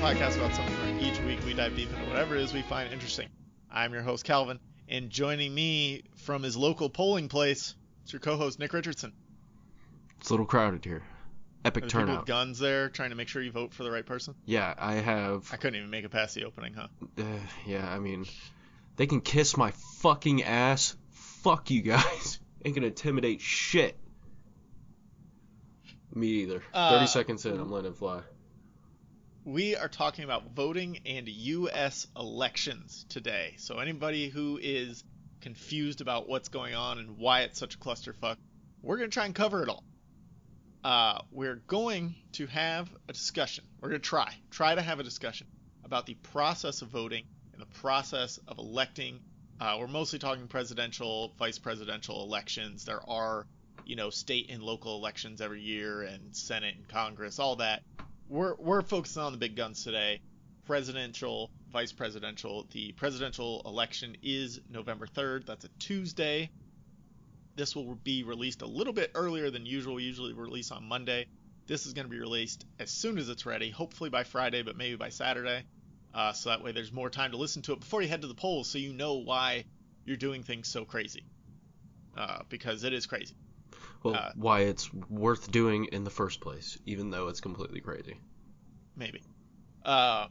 podcast about something where each week we dive deep into whatever it is we find interesting. I'm your host, Calvin, and joining me from his local polling place, it's your co-host, Nick Richardson. It's a little crowded here. Epic There's turnout. people with guns there trying to make sure you vote for the right person. Yeah, I have. I couldn't even make it past the opening, huh? Yeah, I mean, they can kiss my fucking ass. Fuck you guys. Ain't gonna intimidate shit. Me either. 30 seconds in, I'm letting it fly. We are talking about voting and U.S. elections today. So anybody who is confused about what's going on and why it's such a clusterfuck, we're going to try and cover it all. We're going to have a discussion. We're going to try to have a discussion about the process of voting and the process of electing. We're mostly talking presidential, vice presidential elections. There are, state and local elections every year, and Senate and Congress, all that. We're focusing on the big guns today. Presidential, vice presidential. The presidential election is November 3rd. That's a Tuesday. This will be released a little bit earlier than usual. We usually release on Monday. This is going to be released as soon as it's ready, hopefully by Friday, but maybe by Saturday. So that way there's more time to listen to it before you head to the polls, so you know why you're doing things so crazy. Because it is crazy. Well, why it's worth doing in the first place, even though it's completely crazy. Maybe. But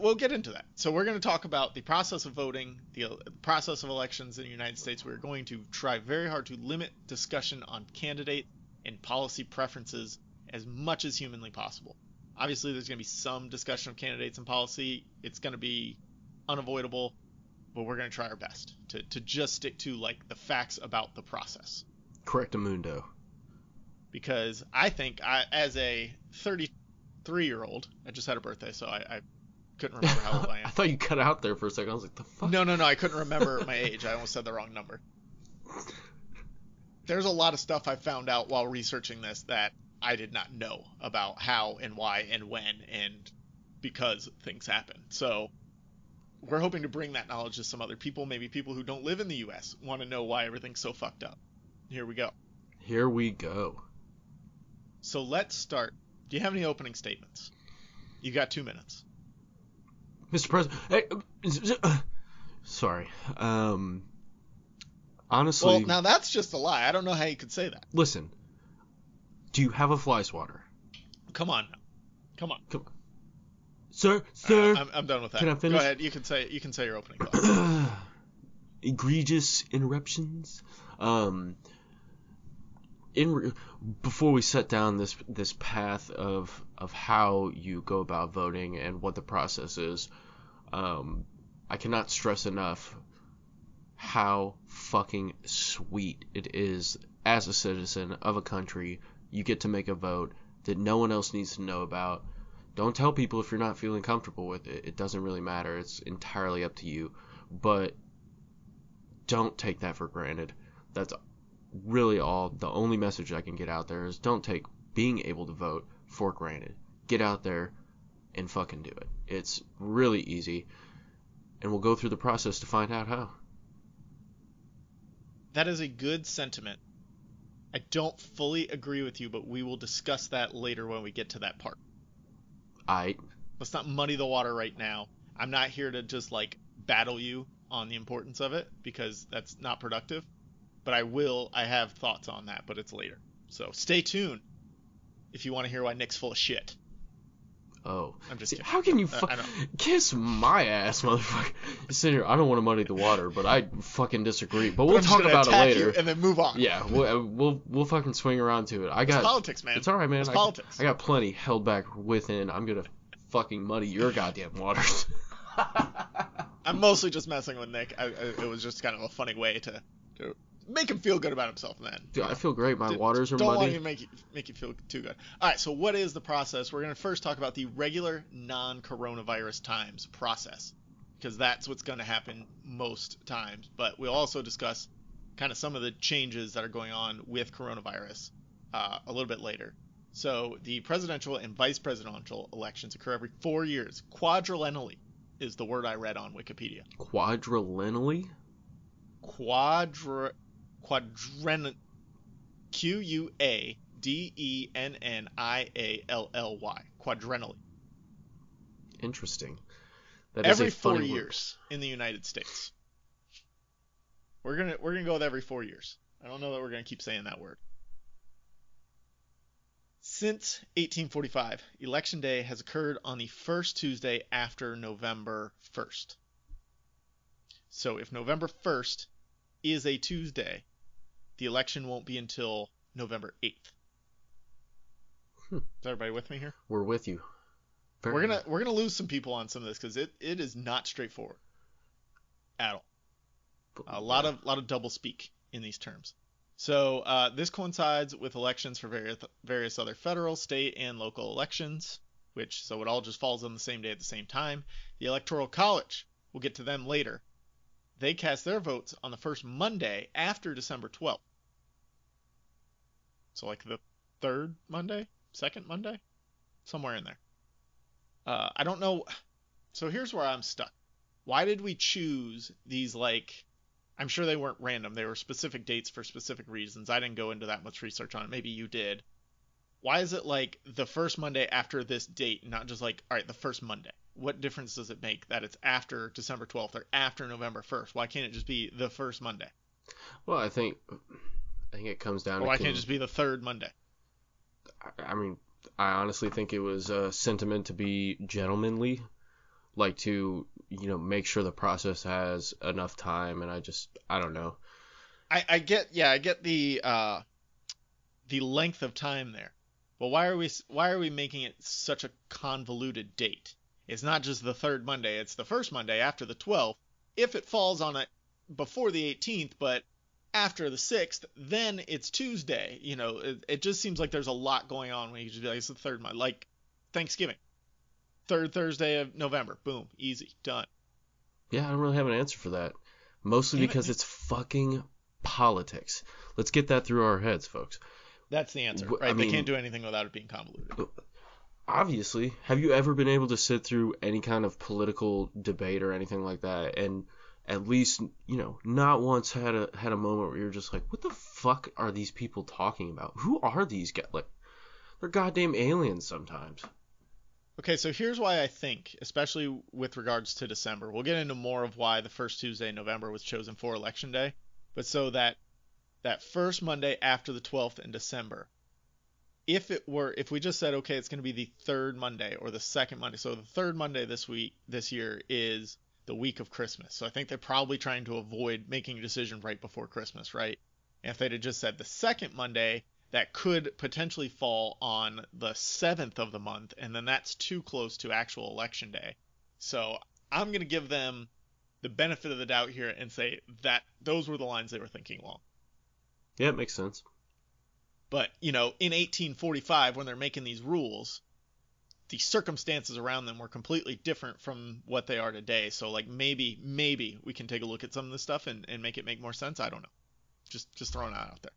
we'll get into that. So we're going to talk about the process of voting, the process of elections in the United States. We're going to try very hard to limit discussion on candidate and policy preferences as much as humanly possible. Obviously, there's going to be some discussion of candidates and policy. It's going to be unavoidable, but we're going to try our best to just stick to the facts about the process. Correctamundo. Because I think as a 33-year-old, I just had a birthday, so I couldn't remember how old I am. I thought you cut out there for a second. I was like, the fuck? No, I couldn't remember my age. I almost said the wrong number. There's a lot of stuff I found out while researching this that I did not know about how and why and when and because things happen. So we're hoping to bring that knowledge to some other people, maybe people who don't live in the U.S. want to know why everything's so fucked up. Here we go. Here we go. So let's start. Do you have any opening statements? You got 2 minutes. Mr. President, sorry. Honestly. Well, now that's just a lie. I don't know how you could say that. Listen. Do you have a fly swatter? Come on. Sir. I'm done with that. Can I finish? Go ahead. You can say your opening thoughts. Egregious interruptions. Before we set down this path of how you go about voting and what the process is, I cannot stress enough how fucking sweet it is as a citizen of a country. You get to make a vote that no one else needs to know about. Don't tell people if you're not feeling comfortable with it. It doesn't really matter. It's entirely up to you. But don't take that for granted. That's really the only message I can get out there is don't take being able to vote for granted. Get out there and fucking do it. It's really easy, and we'll go through the process to find out how. That is a good sentiment. I don't fully agree with you, but we will discuss that later when we get to that part. Let's not muddy the water right now. I'm not here to just battle you on the importance of it, because that's not productive. But I have thoughts on that, but it's later. So stay tuned if you want to hear why Nick's full of shit. Oh. I'm just kidding. How can you kiss my ass, motherfucker? You sit here, I don't want to muddy the water, but I fucking disagree. But we'll talk about it later. And then move on. Yeah, we'll fucking swing around to it. It's politics, man. It's alright, man. It's politics. I got plenty held back within. I'm gonna fucking muddy your goddamn waters. I'm mostly just messing with Nick. It was just kind of a funny way to make him feel good about himself, man. Dude, I feel great. My waters are muddy. Don't want to make you feel too good. All right, so what is the process? We're going to first talk about the regular non-coronavirus times process, because that's what's going to happen most times. But we'll also discuss kind of some of the changes that are going on with coronavirus a little bit later. So the presidential and vice presidential elections occur every 4 years. Quadriennially is the word I read on Wikipedia. Quadriennially? Quadrennially. Quadrennially. Quadrennially. Interesting. That is Every a 4 funny word. years in the United States. We're gonna go with every 4 years. I don't know that we're gonna keep saying that word. Since 1845, Election Day has occurred on the first Tuesday after November 1st. So if November 1st is a Tuesday, the election won't be until November 8th. Is everybody with me here? We're with you. We're gonna lose some people on some of this because it is not straightforward at all. A lot of double speak in these terms. So this coincides with elections for various other federal, state, and local elections, so it all just falls on the same day at the same time. The Electoral College, we'll get to them later. They cast their votes on the first Monday after December 12th. So like the third Monday, second Monday, somewhere in there. I don't know. So here's where I'm stuck. Why did we choose these, like, I'm sure they weren't random. They were specific dates for specific reasons. I didn't go into that much research on it. Maybe you did. Why is it like the first Monday after this date, not just like, all right, the first Monday? What difference does it make that it's after December 12th or after November 1st? Why can't it just be the first Monday? Well, I think it comes down Or why can't it just be the third Monday? I mean, I honestly think it was a sentiment to be gentlemanly, like to, make sure the process has enough time, and I don't know. I get the length of time there. But why are we making it such a convoluted date? It's not just the third Monday, it's the first Monday after the 12th. If it falls on it before the 18th, but after the 6th, then it's Tuesday. It just seems like there's a lot going on when you just be like, it's the third Monday. Like Thanksgiving. Third Thursday of November. Boom. Easy. Done. Yeah, I don't really have an answer for that. Mostly because it's fucking politics. Let's get that through our heads, folks. That's the answer, right? They can't do anything without it being convoluted. Obviously. Have you ever been able to sit through any kind of political debate or anything like that and at least, not once had a moment where you're just like, what the fuck are these people talking about? Who are these guys? Like, they're goddamn aliens sometimes. Okay, so here's why I think, especially with regards to December, we'll get into more of why the first Tuesday in November was chosen for Election Day, but so that first Monday after the 12th in December, if we just said, okay, it's going to be the third Monday or the second Monday, so the third Monday this year is the week of Christmas. So I think they're probably trying to avoid making a decision right before Christmas, right? And if they'd have just said the second Monday, that could potentially fall on the 7th of the month, and then that's too close to actual Election Day. So I'm going to give them the benefit of the doubt here and say that those were the lines they were thinking along. Yeah, it makes sense. But, in 1845, when they're making these rules, the circumstances around them were completely different from what they are today. So, like, maybe we can take a look at some of this stuff and make it make more sense. I don't know. Just throwing that out there.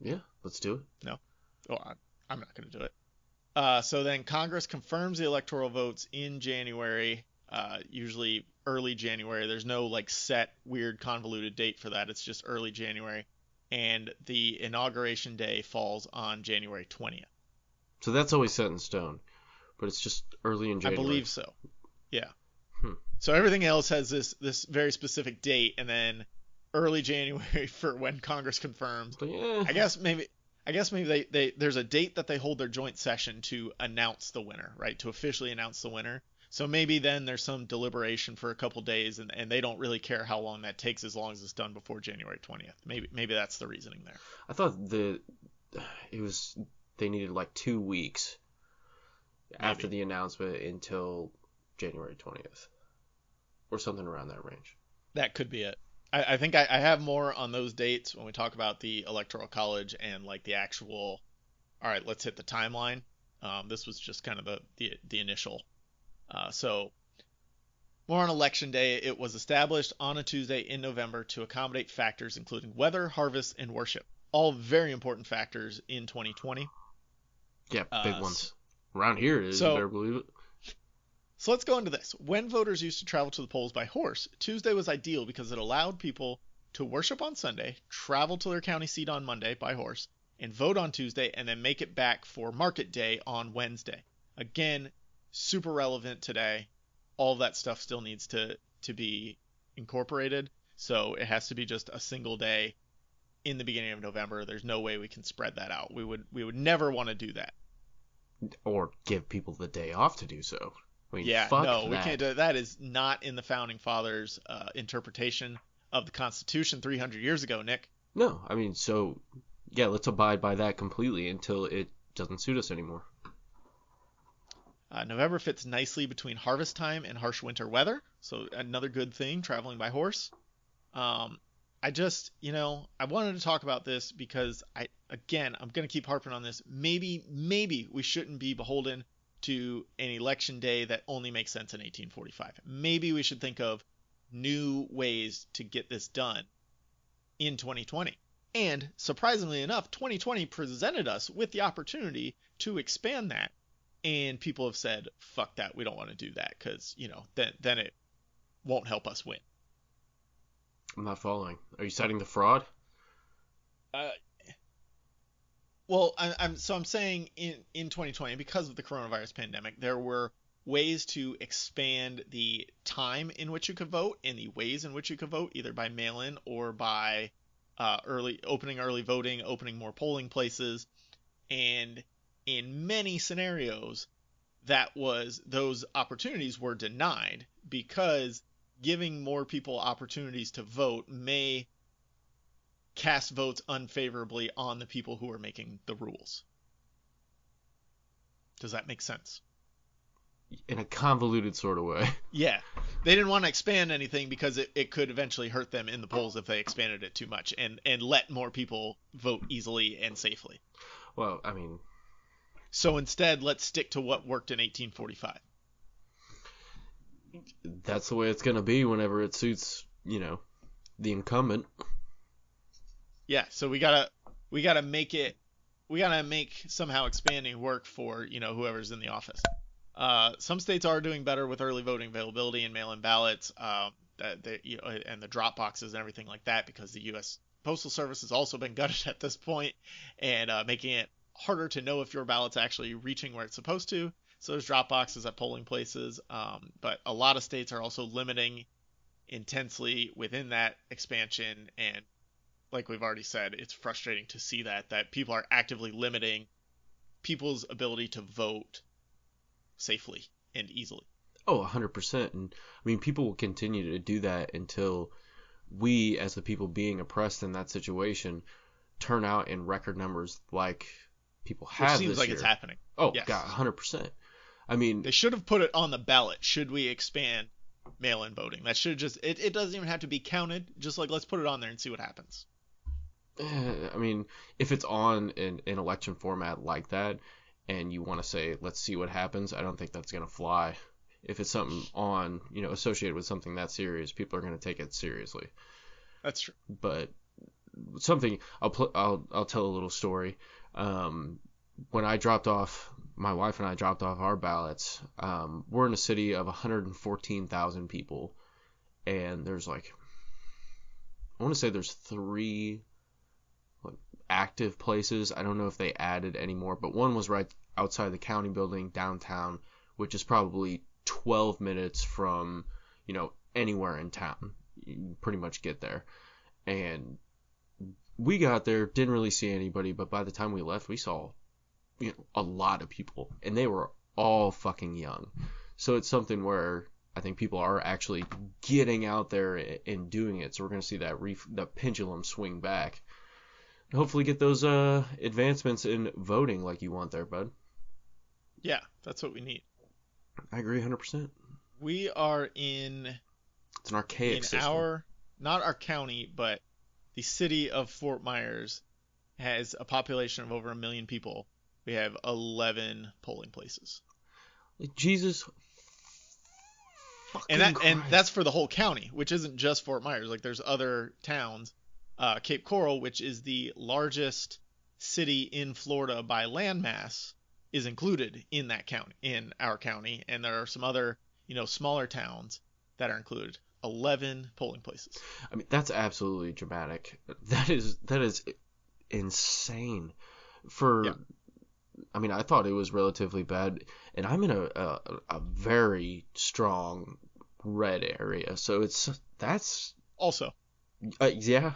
Yeah, let's do it. No? Oh, I'm not going to do it. So then Congress confirms the electoral votes in January, usually early January. There's no, like, set, weird, convoluted date for that. It's just early January. And the inauguration day falls on January 20th. So that's always set in stone, but it's just early in January. I believe so. Yeah. So everything else has this very specific date, and then early January for when Congress confirms. But yeah. I guess maybe they there's a date that they hold their joint session to announce the winner, right? To officially announce the winner. So maybe then there's some deliberation for a couple days, and they don't really care how long that takes as long as it's done before January 20th. Maybe that's the reasoning there. I thought they needed like 2 weeks after the announcement until January 20th or something around that range. That could be it. I think I have more on those dates when we talk about the Electoral College and like the actual, all right, let's hit the timeline. This was just kind of the initial. So more on Election Day. It was established on a Tuesday in November to accommodate factors including weather, harvest, and worship. All very important factors in 2020. Yeah, big ones. Around here it is, you better believe it. So let's go into this. When voters used to travel to the polls by horse, Tuesday was ideal because it allowed people to worship on Sunday, travel to their county seat on Monday by horse, and vote on Tuesday, and then make it back for market day on Wednesday. Again, super relevant today. All of that stuff still needs to be incorporated. So it has to be just a single day in the beginning of November. There's no way we can spread that out. We would never want to do that. Or give people the day off to do so. I mean, Yeah, fuck no, that. we can't do that. Is not in the founding fathers' interpretation of the Constitution 300 years ago, Nick. No, I mean, so yeah, let's abide by that completely until it doesn't suit us anymore. November fits nicely between harvest time and harsh winter weather, so another good thing traveling by horse. I just, I wanted to talk about this because I'm going to keep harping on this. Maybe we shouldn't be beholden to an election day that only makes sense in 1845. Maybe we should think of new ways to get this done in 2020. And surprisingly enough, 2020 presented us with the opportunity to expand that. And people have said, fuck that, we don't want to do that because, then it won't help us win. I'm not following. Are you citing the fraud? Well, I'm saying in 2020, because of the coronavirus pandemic, there were ways to expand the time in which you could vote and the ways in which you could vote, either by mail-in or by opening early voting, opening more polling places. And in many scenarios, those opportunities were denied because giving more people opportunities to vote may cast votes unfavorably on the people who are making the rules. Does that make sense? In a convoluted sort of way. Yeah. They didn't want to expand anything because it could eventually hurt them in the polls if they expanded it too much and let more people vote easily and safely. Well, I mean... So instead, let's stick to what worked in 1845. That's the way it's going to be whenever it suits, the incumbent. Yeah, so we gotta make somehow expanding work for, whoever's in the office. Some states are doing better with early voting availability and mail-in ballots, and the drop boxes and everything like that, because the U.S. Postal Service has also been gutted at this point and making it harder to know if your ballot's actually reaching where it's supposed to. So there's drop boxes at polling places, but a lot of states are also limiting intensely within that expansion. And like we've already said, it's frustrating to see that people are actively limiting people's ability to vote safely and easily. Oh, 100%. And I mean, people will continue to do that until we, as the people being oppressed in that situation, turn out in record numbers like people have this year. Which seems like it's happening. Oh, yes. God, 100%. I mean... They should have put it on the ballot. Should we expand mail-in voting? That should just... It doesn't even have to be counted. Just let's put it on there and see what happens. I mean, if it's on an election format like that, and you want to say, let's see what happens, I don't think that's going to fly. If it's something on, associated with something that serious, people are going to take it seriously. That's true. But something, I'll tell a little story. When my wife and I dropped off our ballots, we're in a city of 114,000 people, and there's I want to say there's 3 active places. I don't know if they added any more, but one was right outside the county building downtown, which is probably 12 minutes from, anywhere in town. You can pretty much get there. And we got there, didn't really see anybody, but by the time we left, we saw, a lot of people, and they were all fucking young. So it's something where I think people are actually getting out there and doing it. So we're going to see the pendulum swing back. Hopefully get those advancements in voting like you want there, bud. Yeah, that's what we need. I agree 100%. We are in... It's an archaic system. Not our county, but the city of Fort Myers has a population of over 1 million people. We have 11 polling places. Jesus fucking and Christ. that's for the whole county, which isn't just Fort Myers. There's other towns. Cape Coral, which is the largest city in Florida by landmass, is included in that county, in our county, and there are some other, smaller towns that are included. 11 polling places. I mean, that's absolutely dramatic. That is insane. For I mean, I thought it was relatively bad, and I'm in a very strong red area, so that's Also, yeah.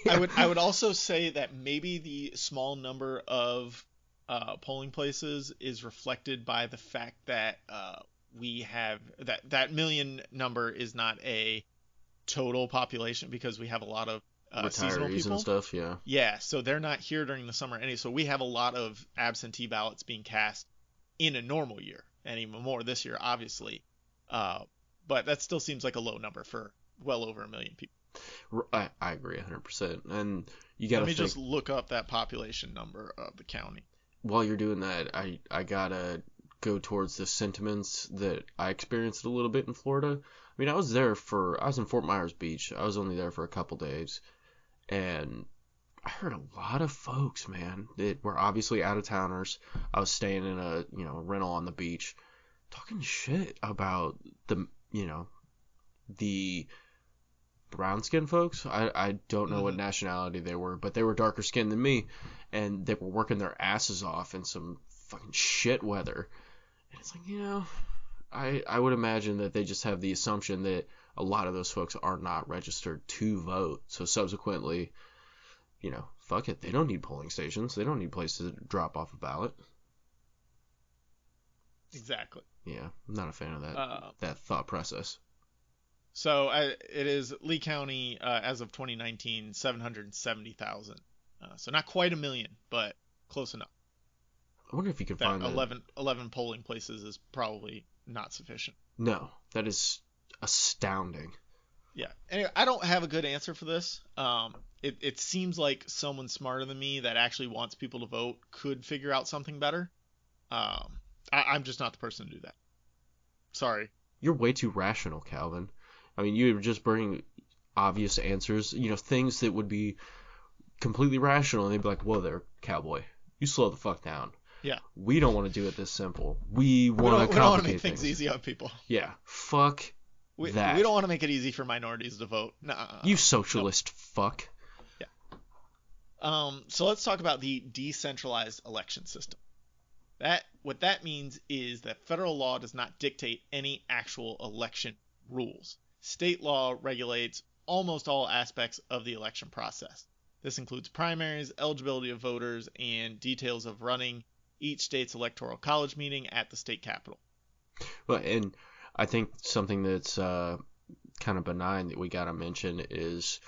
I would also say that maybe the small number of polling places is reflected by the fact that we have that million number is not a total population because we have a lot of seasonal Retirees and people. stuff, yeah. Yeah, so they're not here during the summer so we have a lot of absentee ballots being cast in a normal year, and even more this year, obviously. Uh, but that still seems like a low number for well over a million people. I agree 100%. And you Let gotta me think, just look up that population number of the county. while you're doing that, I gotta go towards the sentiments that I experienced a little bit in Florida. I mean, I was in Fort Myers Beach. I was only there for a couple days, and I heard a lot of folks, man, that were obviously out of towners. I was staying in a, rental on the beach, talking shit about the brown skinned folks. I don't know what Hmm. nationality they were, but they were darker skinned than me, and they were working their asses off in some fucking shit weather. And it's like, I would imagine that they just have the assumption that a lot of those folks are not registered to vote. So subsequently, fuck it. They don't need polling stations. They don't need places to drop off a ballot. Exactly. Yeah, I'm not a fan of that Uh, that thought process. it is Lee County as of 2019, 770,000. So not quite a million, but close enough. I wonder if you can That find the 11 polling places is probably not sufficient. No, that is astounding. Yeah. Anyway, I don't have a good answer for this. It seems like someone smarter than me that actually wants people to vote could figure out something better. I'm just not the person to do that. Sorry. You're way too rational, Calvin. I mean, you were just bringing obvious answers, things that would be completely rational, and they'd be like, "Whoa there, cowboy, you slow the fuck down. Yeah. We don't want to do it this simple. We We want don't to want to make complicate things things." easy on people. Yeah, fuck We that. don't want to make it easy for minorities to vote. Nah. You No. socialist fuck. Yeah. So let's talk about the decentralized election system. What that means is that federal law does not dictate any actual election rules. State law regulates almost all aspects of the election process. This includes primaries, eligibility of voters, and details of running each state's electoral college meeting at the state capitol. Well, and I think something that's kind of benign that we gotta mention is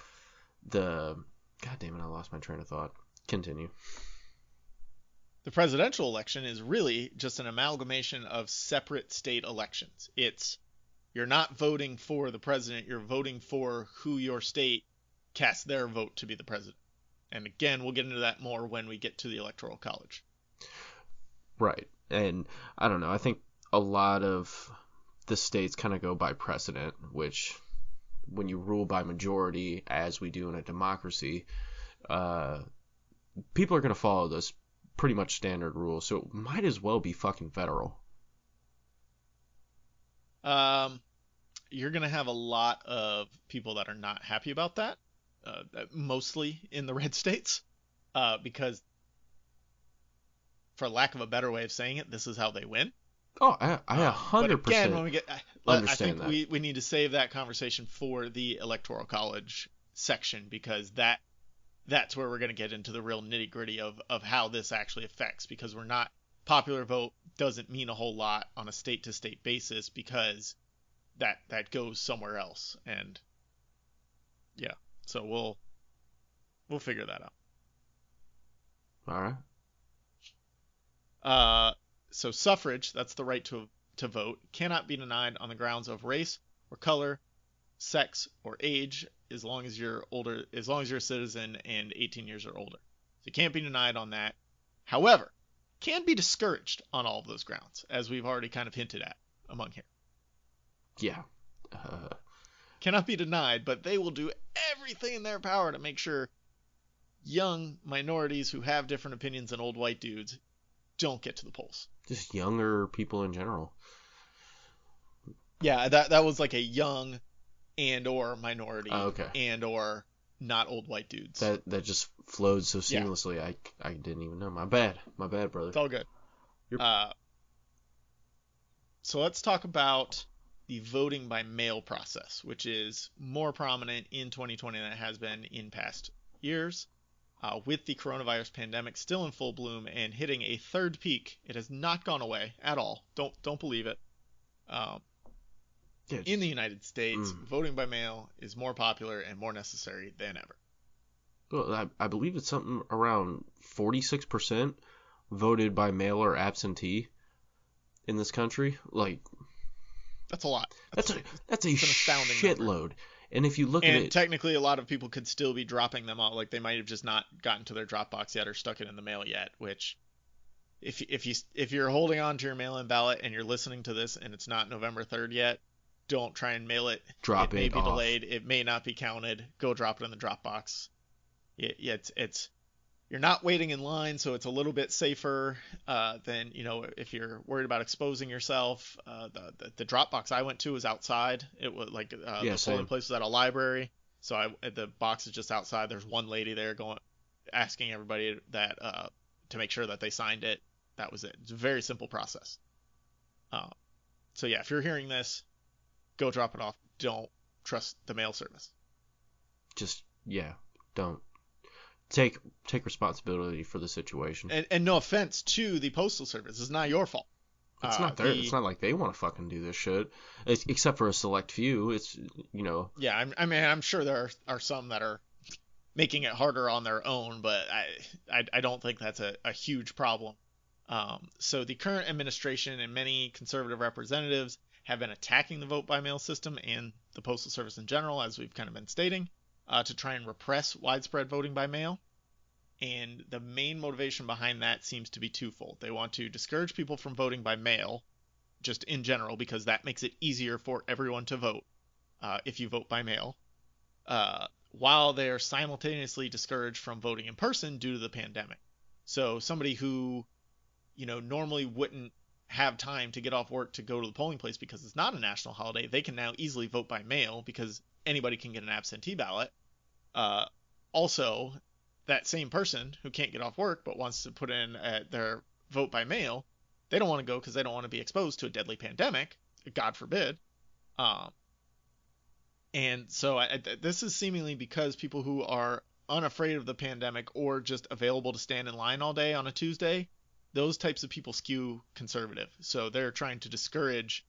the. God damn it! I lost my train of thought. Continue. The presidential election is really just an amalgamation of separate state elections. You're not voting for the president, you're voting for who your state casts their vote to be the president. And again, we'll get into that more when we get to the electoral college. Right. And I don't know. I think a lot of the states kind of go by precedent, which when you rule by majority, as we do in a democracy, uh, people are going to follow those pretty much standard rules. So it might as well be fucking federal. Um, you're going to have a lot of people that are not happy about that, mostly in the red states, because, for lack of a better way of saying it, this is how they win. Oh, I But again, 100% when we get, I understand think that. we need to save that conversation for the electoral college section because that's where we're going to get into the real nitty gritty of how this actually affects because we're not popular vote doesn't mean a whole lot on a state to state basis because that goes somewhere else and yeah, so we'll figure that out. All right. So suffrage, that's the right to vote, cannot be denied on the grounds of race or color, sex, or age as long as you're a citizen and 18 years or older. So you can't be denied on that. However, can be discouraged on all of those grounds, as we've already kind of hinted at among here. Yeah. Cannot be denied, but they will do everything in their power to make sure young minorities who have different opinions than old white dudes don't get to the polls. Just younger people in general. Yeah, that was like a young and or minority Oh, okay. and or not old white dudes. That just flowed so Yeah. seamlessly. I didn't even know. My bad, brother. It's all good. So let's talk about the voting by mail process, which is more prominent in 2020 than it has been in past years. With the coronavirus pandemic still in full bloom and hitting a third peak, it has not gone away at all. Don't believe it. In the United States, voting by mail is more popular and more necessary than ever. Well, I believe it's something around 46% voted by mail or absentee in this country. Like, that's a lot. That's a astounding shitload. Number. And if you look at it, technically, a lot of people could still be dropping them off. Like, they might have just not gotten to their Dropbox yet or stuck it in the mail yet. Which, if you're holding on to your mail-in ballot and you're listening to this and it's not November 3rd yet, don't try and mail it. It may be delayed. It may not be counted. Go drop it in the Dropbox. Yeah, it's you're not waiting in line, so it's a little bit safer than, if you're worried about exposing yourself. The Dropbox I went to was outside. It was like the polling place was at a library, so the box is just outside. There's one lady there asking everybody that to make sure that they signed it. That was it. It's a very simple process. So yeah, if you're hearing this, go drop it off. Don't trust the mail service. Don't. Take responsibility for the situation. And no offense to the Postal Service. It's not your fault. It's not it's not like they want to fucking do this shit. Except for a select few. It's, Yeah, I'm sure there are some that are making it harder on their own, but I don't think that's a huge problem. So the current administration and many conservative representatives have been attacking the vote by mail system and the Postal Service in general, as we've kind of been stating, to try and repress widespread voting by mail. And the main motivation behind that seems to be twofold. They want to discourage people from voting by mail, just in general, because that makes it easier for everyone to vote if you vote by mail, while they're simultaneously discouraged from voting in person due to the pandemic. So somebody who, normally wouldn't have time to get off work to go to the polling place because it's not a national holiday, they can now easily vote by mail because anybody can get an absentee ballot. Also, that same person who can't get off work but wants to put in their vote by mail, they don't want to go because they don't want to be exposed to a deadly pandemic, God forbid. And so this is seemingly because people who are unafraid of the pandemic or just available to stand in line all day on a Tuesday, those types of people skew conservative. So they're trying to discourage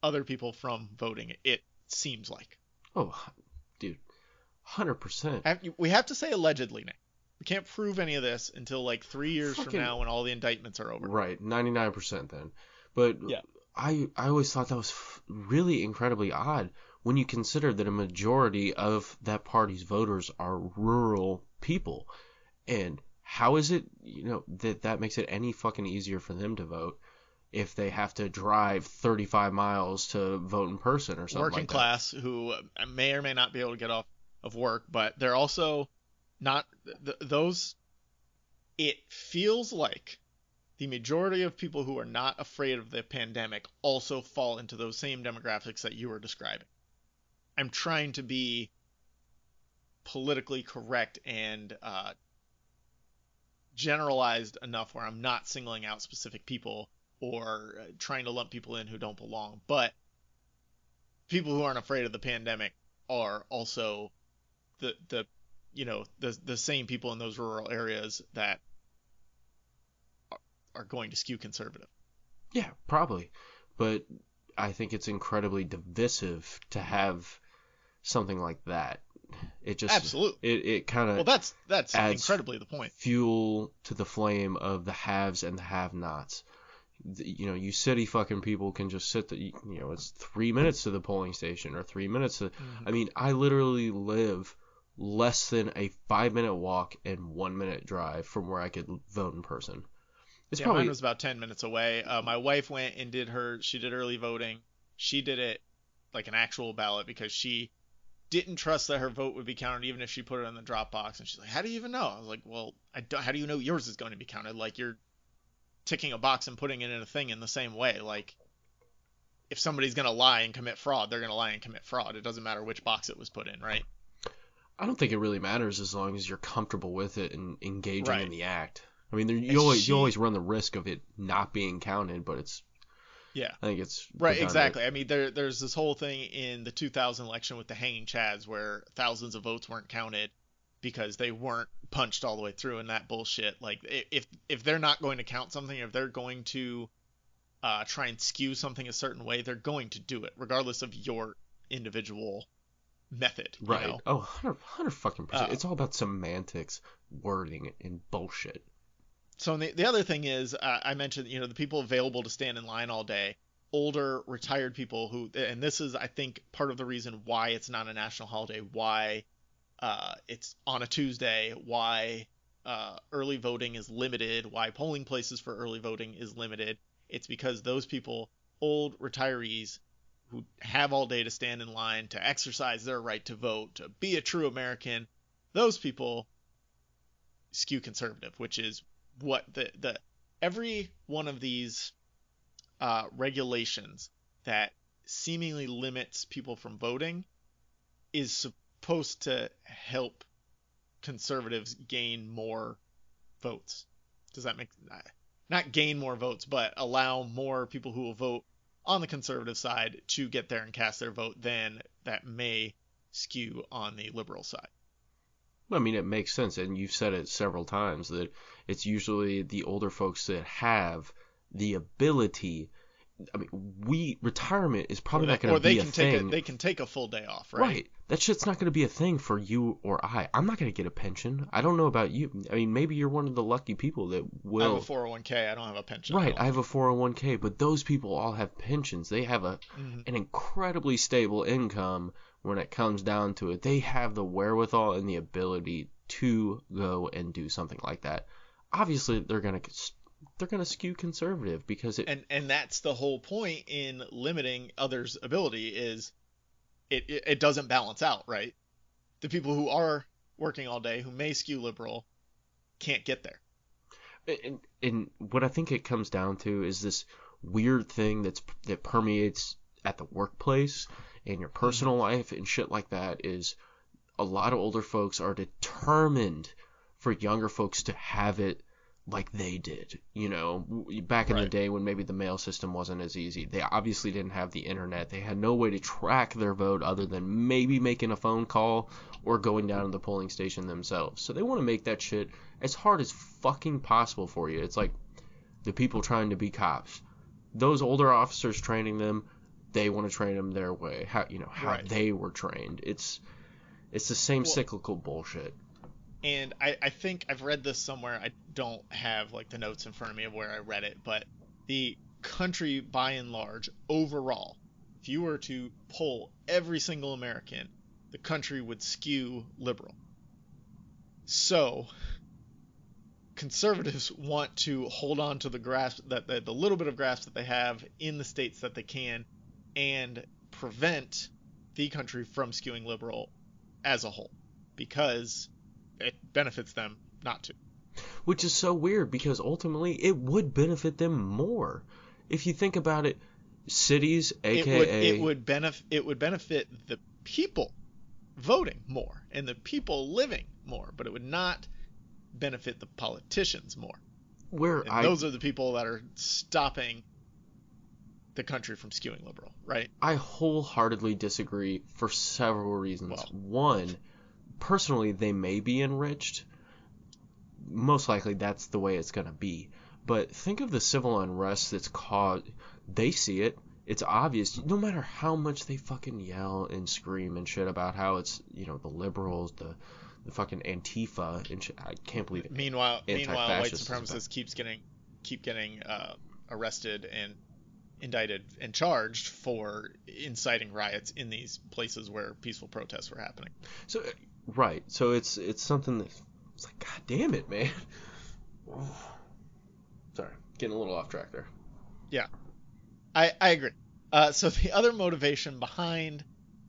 other people from voting, it seems like. Oh, dude, 100%. We have to say allegedly, Nick. We can't prove any of this until like 3 years from now when all the indictments are over. Right, 99% then. But yeah. I always thought that was really incredibly odd when you consider that a majority of that party's voters are rural people. And how is it, that makes it any fucking easier for them to vote if they have to drive 35 miles to vote in person or something like that? Working class who may or may not be able to get off of work, but they're also not those. It feels like the majority of people who are not afraid of the pandemic also fall into those same demographics that you were describing. I'm trying to be politically correct and generalized enough where I'm not singling out specific people or trying to lump people in who don't belong. But people who aren't afraid of the pandemic are also the same people in those rural areas that are going to skew conservative. Yeah, probably. But I think it's incredibly divisive to have something like that. It just absolutely it kind of that's incredibly the point. Fuel to the flame of the haves and the have-nots. You city fucking people can just sit it's 3 minutes to the polling station or 3 minutes to I mean, I literally live less than a 5-minute walk and 1 minute drive from where I could vote in person. Mine was about 10 minutes away. My wife went and she did early voting. She did it like an actual ballot because she didn't trust that her vote would be counted even if she put it in the Dropbox. And she's like, how do you even know? I was like, well, how do you know yours is going to be counted? Like, you're ticking a box and putting it in a thing in the same way. Like, if somebody's going to lie and commit fraud, they're going to lie and commit fraud. It doesn't matter which box it was put in, right? I don't think it really matters as long as you're comfortable with it and engaging in Right. the act. I mean, And you she, always run the risk of it not being counted, but yeah. I think it's Right, redundant. exactly. I mean, there's this whole thing in the 2000 election with the hanging chads where thousands of votes weren't counted because they weren't punched all the way through and that bullshit. Like if they're not going to count something, if they're going to try and skew something a certain way, they're going to do it regardless of your individual method, you Right. know. Oh, 100 fucking percent. Uh, It's all about semantics, wording, and bullshit. so the other thing is, I mentioned, the people available to stand in line all day, older retired people who, and this is, I think, part of the reason why it's not a national holiday, why it's on a Tuesday, why early voting is limited, why polling places for early voting is limited. It's because those people, old retirees who have all day to stand in line, to exercise their right to vote, to be a true American, those people skew conservative, which is what the every one of these regulations that seemingly limits people from voting is supposed to help conservatives gain more votes. Does that make not gain more votes, but allow more people who will vote on the conservative side to get there and cast their vote than that may skew on the liberal side. I mean, it makes sense, and you've said it several times that it's usually the older folks that have the ability. I mean, retirement is Or probably they not going or to they be a can take a thing. they can take a full day off, right? Right. That shit's not going to be a thing for you or I. I'm not going to get a pension. I don't know about you. I mean, maybe you're one of the lucky people that I have a will. 401k. I don't have a pension. I Right. don't I have think. a 401k, but those people all have pensions. They have Hmm. an incredibly stable income when it comes down to it. They have the wherewithal and the ability to go and do something like that. Obviously, they're going to skew conservative because And that's the whole point in limiting others' ability is it doesn't balance out, right? The people who are working all day who may skew liberal can't get there. and what I think it comes down to is this weird thing that permeates at the workplace and your Hmm. personal life and shit like that is a lot of older folks are determined for younger folks to have it like they did. Back in the Right. day when maybe the mail system wasn't as easy. They obviously didn't have the internet. They had no way to track their vote other than maybe making a phone call or going down to the polling station themselves. So they want to make that shit as hard as fucking possible for you. It's like the people trying to be cops. Those older officers training them, they want to train them their way, how Right. they were trained. It's the same Well, cyclical bullshit. and I think I've read this somewhere. I don't have like the notes in front of me of where I read it, but the country by and large, overall, if you were to poll every single American, the country would skew liberal. So conservatives want to hold on to the grasp that the little bit of grasp that they have in the states that they can and prevent the country from skewing liberal as a whole because it benefits them not to. Which is so weird because ultimately it would benefit them more. If you think about it, cities, It would it aka would benefit the people voting more and the people living more, but it would not benefit the politicians more. where And I those are the people that are stopping the country from skewing liberal, right? I wholeheartedly disagree for several reasons. Well, One, personally they may be enriched. Most likely that's the way it's going to be. But think of the civil unrest that's caused. They see it. It's obvious. No matter how much they fucking yell and scream and shit about how it's, the liberals, the fucking Antifa and shit. I can't believe it. meanwhile, white Anti-fascist is bad. supremacists keep getting arrested and indicted and charged for inciting riots in these places where peaceful protests were happening. So right. So it's something that it's like, God damn it, man. Sorry, getting a little off track there. Yeah, I agree. So the other motivation behind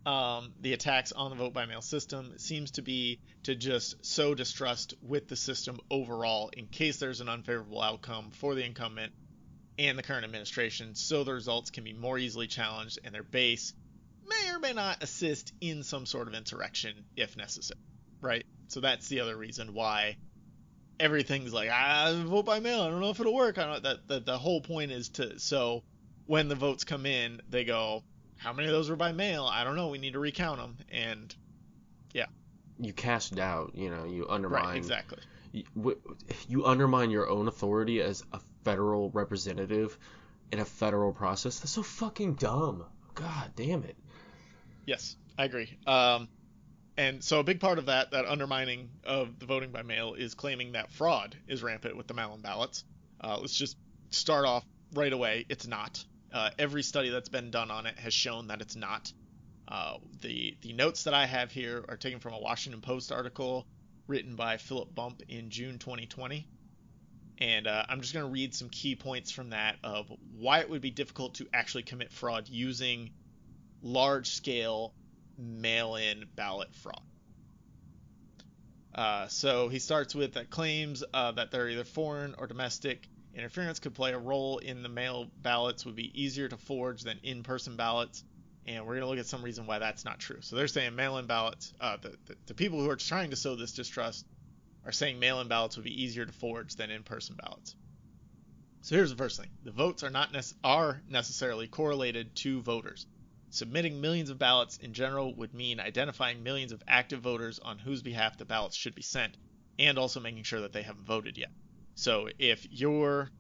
the attacks on the vote by mail system seems to be to just sow distrust with the system overall in case there's an unfavorable outcome for the incumbent and the current administration, so the results can be more easily challenged and their base may or may not assist in some sort of insurrection if necessary. right? So that's the other reason why everything's like, vote by mail. I don't know if it'll work. I don't. That the whole point is to so when the votes come in, they go, how many of those were by mail? I don't know. We need to recount them. And yeah, You cast doubt. You right, undermine. exactly. You undermine your own authority as a federal representative in a federal process. That's so fucking dumb. God damn it. Yes, I agree. And so a big part of that undermining of the voting by mail is claiming that fraud is rampant with the mail-in ballots. Let's just start off right away. It's not. Every study that's been done on it has shown that it's not. The notes that I have here are taken from a Washington Post article written by Philip Bump in June 2020. And I'm just going to read some key points from that of why it would be difficult to actually commit fraud using large-scale mail-in ballot fraud. So he starts with that claims that they're either foreign or domestic interference could play a role in the mail ballots would be easier to forge than in-person ballots. And we're going to look at some reason why that's not true. So they're saying mail-in ballots, the people who are trying to sow this distrust are saying mail-in ballots would be easier to forge than in-person ballots. So here's the first thing. The votes are necessarily correlated to voters. Submitting millions of ballots in general would mean identifying millions of active voters on whose behalf the ballots should be sent, and also making sure that they haven't voted yet. So if you're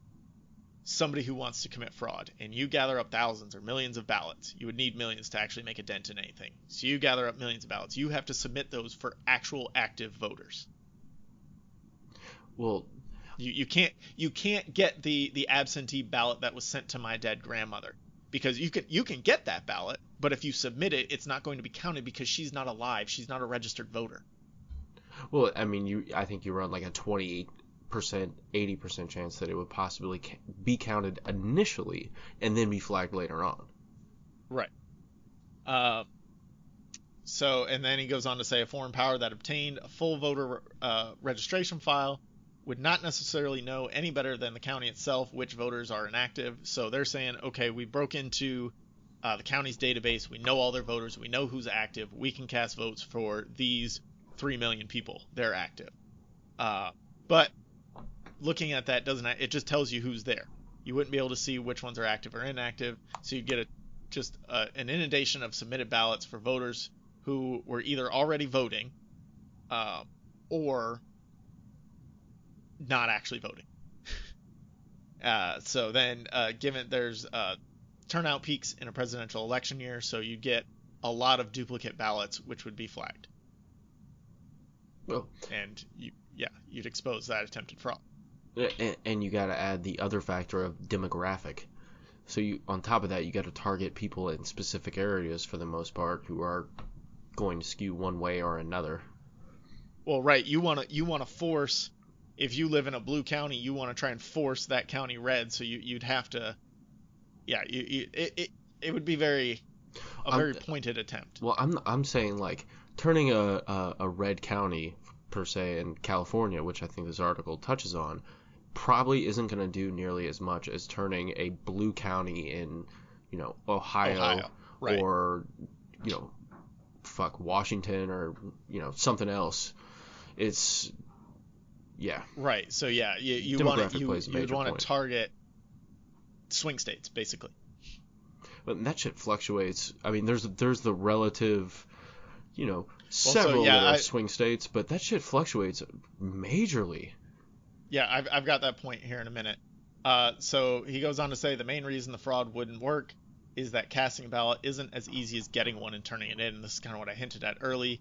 somebody who wants to commit fraud and you gather up thousands or millions of ballots, you would need millions to actually make a dent in anything. So you gather up millions of ballots. You have to submit those for actual active voters. Well, you can't get the absentee ballot that was sent to my dead grandmother, because you can get that ballot, but if you submit it, it's not going to be counted because she's not alive. She's not a registered voter. well, I mean, I think you run like a 28%, 80% chance that it would possibly be counted initially and then be flagged later on. Right. So, and then he goes on to say a foreign power that obtained a full voter registration file would not necessarily know any better than the county itself which voters are inactive. So they're saying, okay, we broke into the county's database. We know all their voters. We know who's active. We can cast votes for these 3 million people. They're active. But looking at that it just tells you who's there. You wouldn't be able to see which ones are active or inactive. So you get an inundation of submitted ballots for voters who were either already voting or not actually voting. So then, given there's turnout peaks in a presidential election year, so you get a lot of duplicate ballots, which would be flagged. Well, and you'd expose that attempted fraud. And you got to add the other factor of demographic. So on top of that, you got to target people in specific areas for the most part who are going to skew one way or another. Well, right. You want to force. If you live in a blue county, you want to try and force that county red. So you'd have to. Yeah, it would be very pointed attempt. Well, I'm saying like turning a red county per se in California, which I think this article touches on, probably isn't going to do nearly as much as turning a blue county in, Ohio. Right. Or, Washington or, something else. It's, yeah. Right. So yeah, you'd want to target swing states basically. But that shit fluctuates. I mean, there's the relative, several little swing states, but that shit fluctuates majorly. Yeah, I've got that point here in a minute. So he goes on to say the main reason the fraud wouldn't work is that casting a ballot isn't as easy as getting one and turning it in. And this is kind of what I hinted at earlier.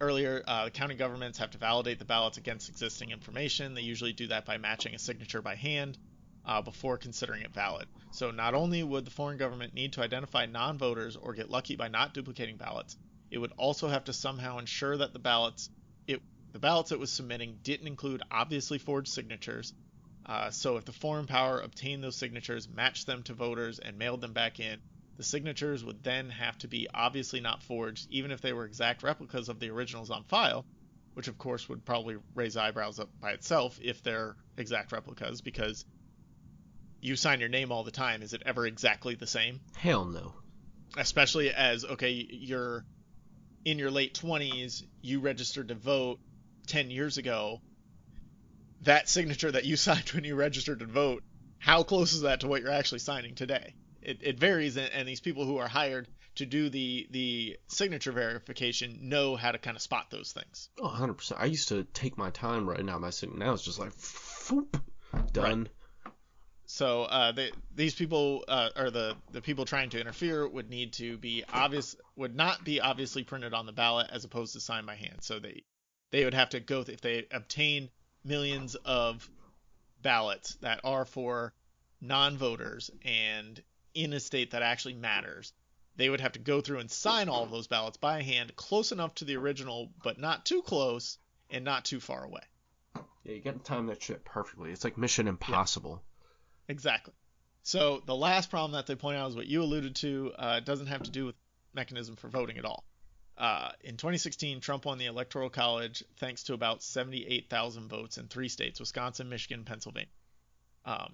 The county governments have to validate the ballots against existing information. They usually do that by matching a signature by hand before considering it valid. So not only would the foreign government need to identify non-voters or get lucky by not duplicating ballots, it would also have to somehow ensure that the ballots it was submitting didn't include obviously forged signatures. So if the foreign power obtained those signatures, matched them to voters, and mailed them back in, the signatures would then have to be obviously not forged, even if they were exact replicas of the originals on file, which of course would probably raise eyebrows up by itself if they're exact replicas, because you sign your name all the time. Is it ever exactly the same? Hell no. Especially as, okay, you're in your late 20s, you registered to vote 10 years ago, that signature that you signed when you registered to vote, how close is that to what you're actually signing today? It varies, and these people who are hired to do the signature verification know how to kind of spot those things. Oh, 100%. I used to take my time writing out my signature. Now it's just like, foop, done. Right. So these people, or the people trying to interfere, would need to be would not be obviously printed on the ballot as opposed to signed by hand. So they would have to go, if they obtain millions of ballots that are for non-voters and in a state that actually matters, they would have to go through and sign all of those ballots by hand, close enough to the original, but not too close and not too far away. Yeah, you got to time that shit perfectly. It's like Mission Impossible. Yeah, exactly. So the last problem that they point out is what you alluded to. It doesn't have to do with mechanism for voting at all. In 2016, Trump won the Electoral College thanks to about 78,000 votes in 3 states: Wisconsin, Michigan, Pennsylvania.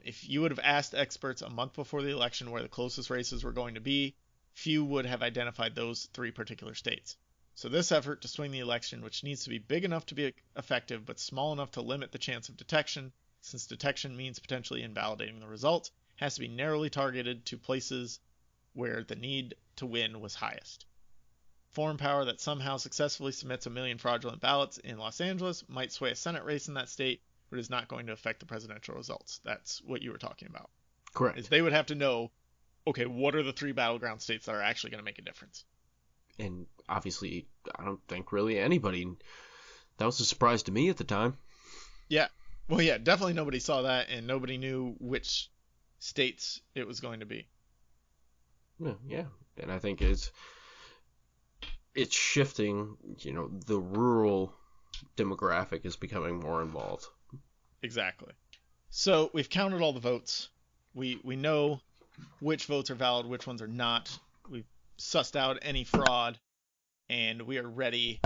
If you would have asked experts a month before the election where the closest races were going to be, few would have identified those 3 particular states. So this effort to swing the election, which needs to be big enough to be effective but small enough to limit the chance of detection, since detection means potentially invalidating the result, has to be narrowly targeted to places where the need to win was highest. Foreign power that somehow successfully submits 1 million fraudulent ballots in Los Angeles might sway a Senate race in that state, but is not going to affect the presidential results. That's what you were talking about. Correct. Is they would have to know, okay, what are the 3 battleground states that are actually going to make a difference? And obviously, I don't think really anybody, that was a surprise to me at the time. Yeah. Well, yeah, definitely nobody saw that, and nobody knew which states it was going to be. Yeah. And I think it's shifting, the rural demographic is becoming more involved. Exactly. So we've counted all the votes. We know which votes are valid, which ones are not. We've sussed out any fraud, and we are ready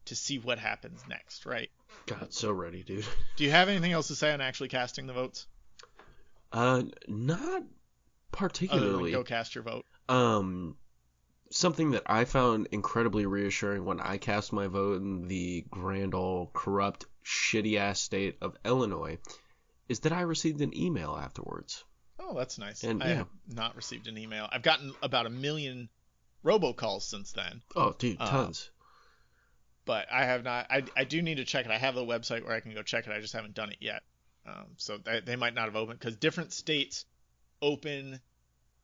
to see what happens next, right? God, so ready, dude. Do you have anything else to say on actually casting the votes? Not particularly. Other than go cast your vote. Something that I found incredibly reassuring when I cast my vote in the grand old corrupt, shitty-ass state of Illinois is that I received an email afterwards. Oh, that's nice. And, I have not received an email. I've gotten about 1 million robocalls since then. Oh, dude, tons. But I have not. I do need to check it. I have a website where I can go check it. I just haven't done it yet. So they might not have opened, because different states open,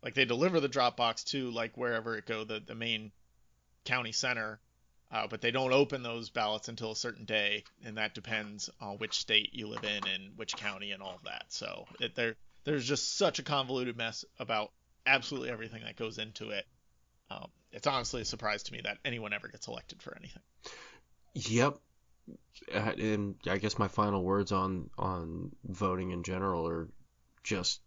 like they deliver the Dropbox to like wherever it go, the main county center, but they don't open those ballots until a certain day, and that depends on which state you live in and which county and all of that. So there's just such a convoluted mess about absolutely everything that goes into it. It's honestly a surprise to me that anyone ever gets elected for anything. Yep. And I guess my final words on voting in general are just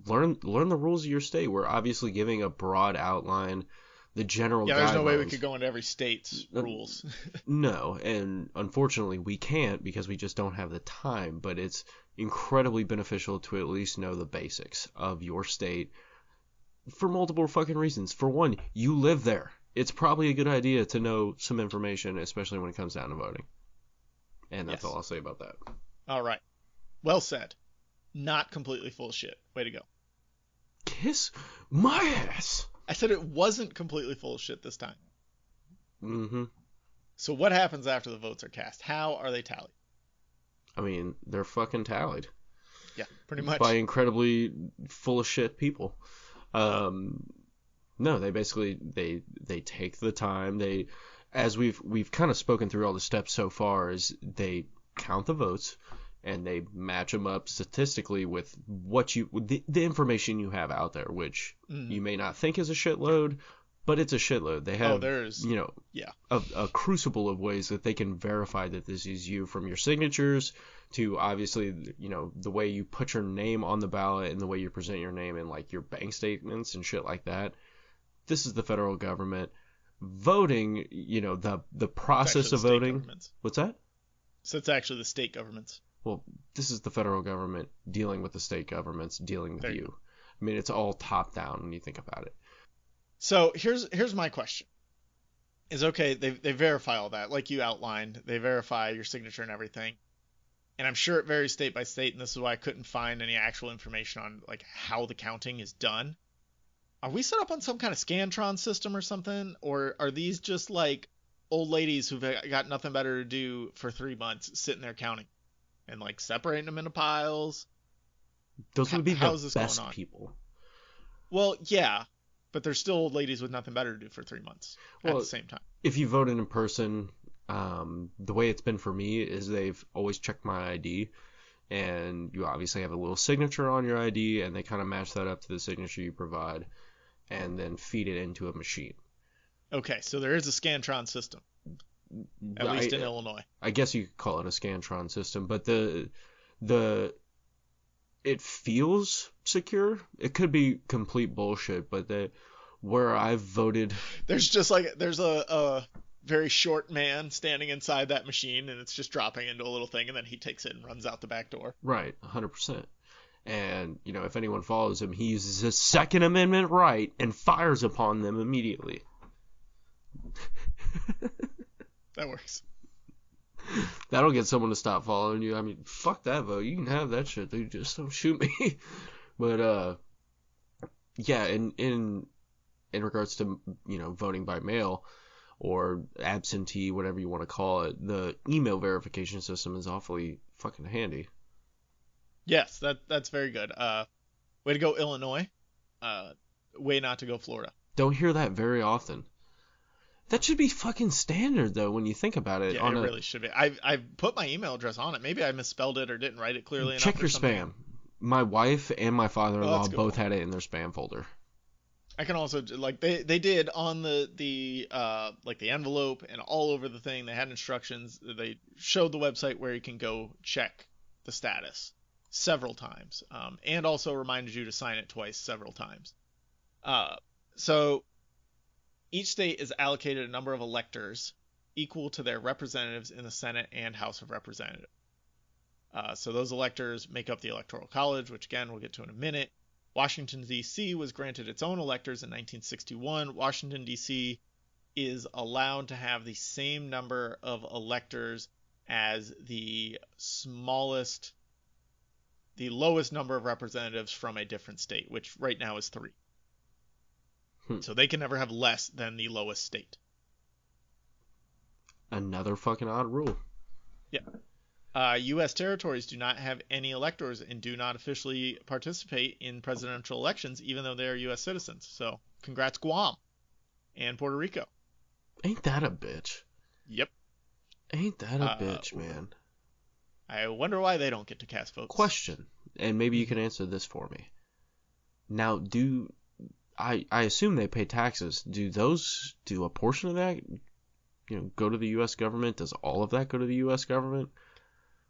learn the rules of your state. We're obviously giving a broad outline, the general guidelines. There's no way we could go into every state's rules. No, and unfortunately we can't because we just don't have the time, but it's incredibly beneficial to at least know the basics of your state for multiple fucking reasons. For one, you live there. It's probably a good idea to know some information, especially when it comes down to voting. And that's all I'll say about that. All right. Well said. Not completely full of shit. Way to go. Kiss my ass. I said it wasn't completely full of shit this time. Mm-hmm. So what happens after the votes are cast? How are they tallied? I mean, they're fucking tallied. Yeah, pretty much. By incredibly full of shit people. No, they basically they take the time. They, as we've kind of spoken through all the steps so far, is they count the votes and they match them up statistically with what the information you have out there, which you may not think is a shitload, but it's a shitload. They have a crucible of ways that they can verify that this is you, from your signatures to obviously the way you put your name on the ballot and the way you present your name in like your bank statements and shit like that. This is the federal government. Voting, the process of voting. What's that? So it's actually the state governments. Well, this is the federal government dealing with the state governments dealing with you. I mean, it's all top down when you think about it. So here's my question. is okay. They verify all that, like you outlined. They verify your signature and everything. And I'm sure it varies state by state, and this is why I couldn't find any actual information on like how the counting is done. Are we set up on some kind of Scantron system or something, or are these just like old ladies who've got nothing better to do for 3 months, sitting there counting and like separating them into piles? Those would be the How's this going best on? people. Well, yeah, but there's still old ladies with nothing better to do for 3 months at Well, the same time. if you voted in person, the way it's been for me is they've always checked my ID, and you obviously have a little signature on your ID, and they kind of match that up to the signature you provide, and then feed it into a machine. Okay, so there is a Scantron system, at least in Illinois. I guess you could call it a Scantron system, but the it feels secure. It could be complete bullshit, but where I've voted, There's a very short man standing inside that machine, and it's just dropping into a little thing, and then he takes it and runs out the back door. right, 100%. And, if anyone follows him, he uses his Second Amendment right and fires upon them immediately. That works. That'll get someone to stop following you. I mean, fuck that vote. You can have that shit, dude. Just don't shoot me. But, yeah, in regards to, voting by mail or absentee, whatever you want to call it, the email verification system is awfully fucking handy. Yes, that's very good. Way to go, Illinois. Way not to go, Florida. Don't hear that very often. That should be fucking standard, though, when you think about it. Yeah, it really should be. I've put my email address on it. Maybe I misspelled it or didn't write it clearly enough. Check your spam. My wife and my father-in-law both had it in their spam folder. I can also like they did on the like the envelope and all over the thing. They had instructions. They showed the website where you can go check the status several times, and also reminded you to sign it twice several times. So each state is allocated a number of electors equal to their representatives in the Senate and House of Representatives. So those electors make up the Electoral College, which again we'll get to in a minute. Washington, D.C. was granted its own electors in 1961. Washington, D.C. is allowed to have the same number of electors as the lowest number of representatives from a different state, which right now is 3. So they can never have less than the lowest state. Another fucking odd rule. Yeah. U.S. territories do not have any electors and do not officially participate in presidential elections, even though they are U.S. citizens. So, congrats Guam and Puerto Rico. Ain't that a bitch? Yep. Ain't that a bitch, man? I wonder why they don't get to cast votes. Question, and maybe you can answer this for me. Now, I assume they pay taxes. Do a portion of that, go to the U.S. government? Does all of that go to the U.S. government?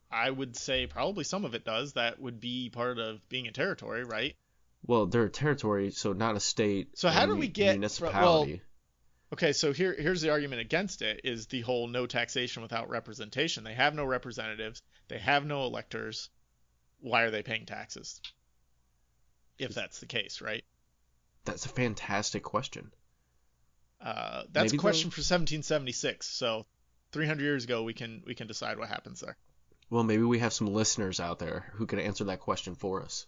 I would say probably some of it does. That would be part of being a territory, right? Well, they're a territory, so not a state. So how do we get municipality? Okay, so here's the argument against it is the whole no taxation without representation. They have no representatives. They have no electors. Why are they paying taxes? If that's the case, right? That's a fantastic question. That's maybe a question for 1776. So 300 years ago, we can decide what happens there. Well, maybe we have some listeners out there who can answer that question for us.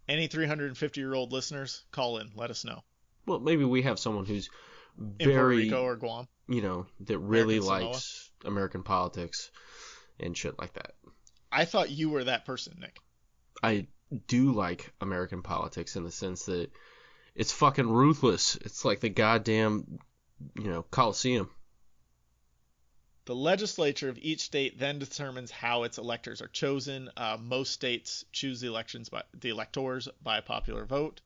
Any 350-year-old listeners, call in. Let us know. Well, maybe we have someone who's in Puerto Rico or Guam, that really likes American politics and shit like that. I thought you were that person, Nick. I do like American politics in the sense that it's fucking ruthless. It's like the goddamn, Coliseum. The legislature of each state then determines how its electors are chosen. Most states choose the electors by popular vote.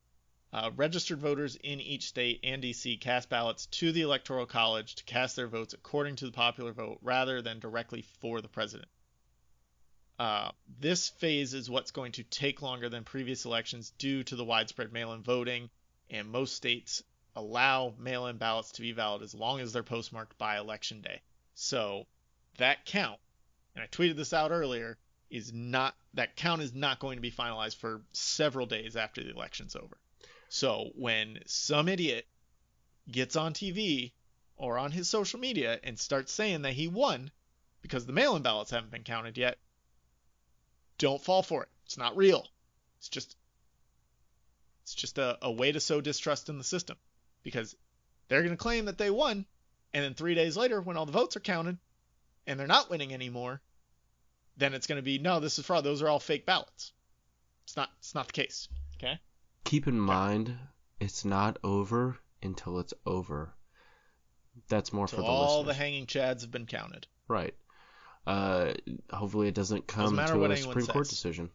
Registered voters in each state and D.C. cast ballots to the Electoral College to cast their votes according to the popular vote rather than directly for the president. This phase is what's going to take longer than previous elections due to the widespread mail-in voting, and most states allow mail-in ballots to be valid as long as they're postmarked by Election Day. So that count, and I tweeted this out earlier, that count is not going to be finalized for several days after the election's over. So when some idiot gets on TV or on his social media and starts saying that he won because the mail-in ballots haven't been counted yet, don't fall for it. It's not real. It's just a way to sow distrust in the system, because they're going to claim that they won, and then 3 days later, when all the votes are counted and they're not winning anymore, then it's going to be, no, this is fraud. Those are all fake ballots. It's not the case. Okay? Keep in mind, it's not over until it's over. That's more for the all listeners. The hanging chads have been counted. Right. Hopefully it doesn't come matter to what a anyone Supreme Court says. decision.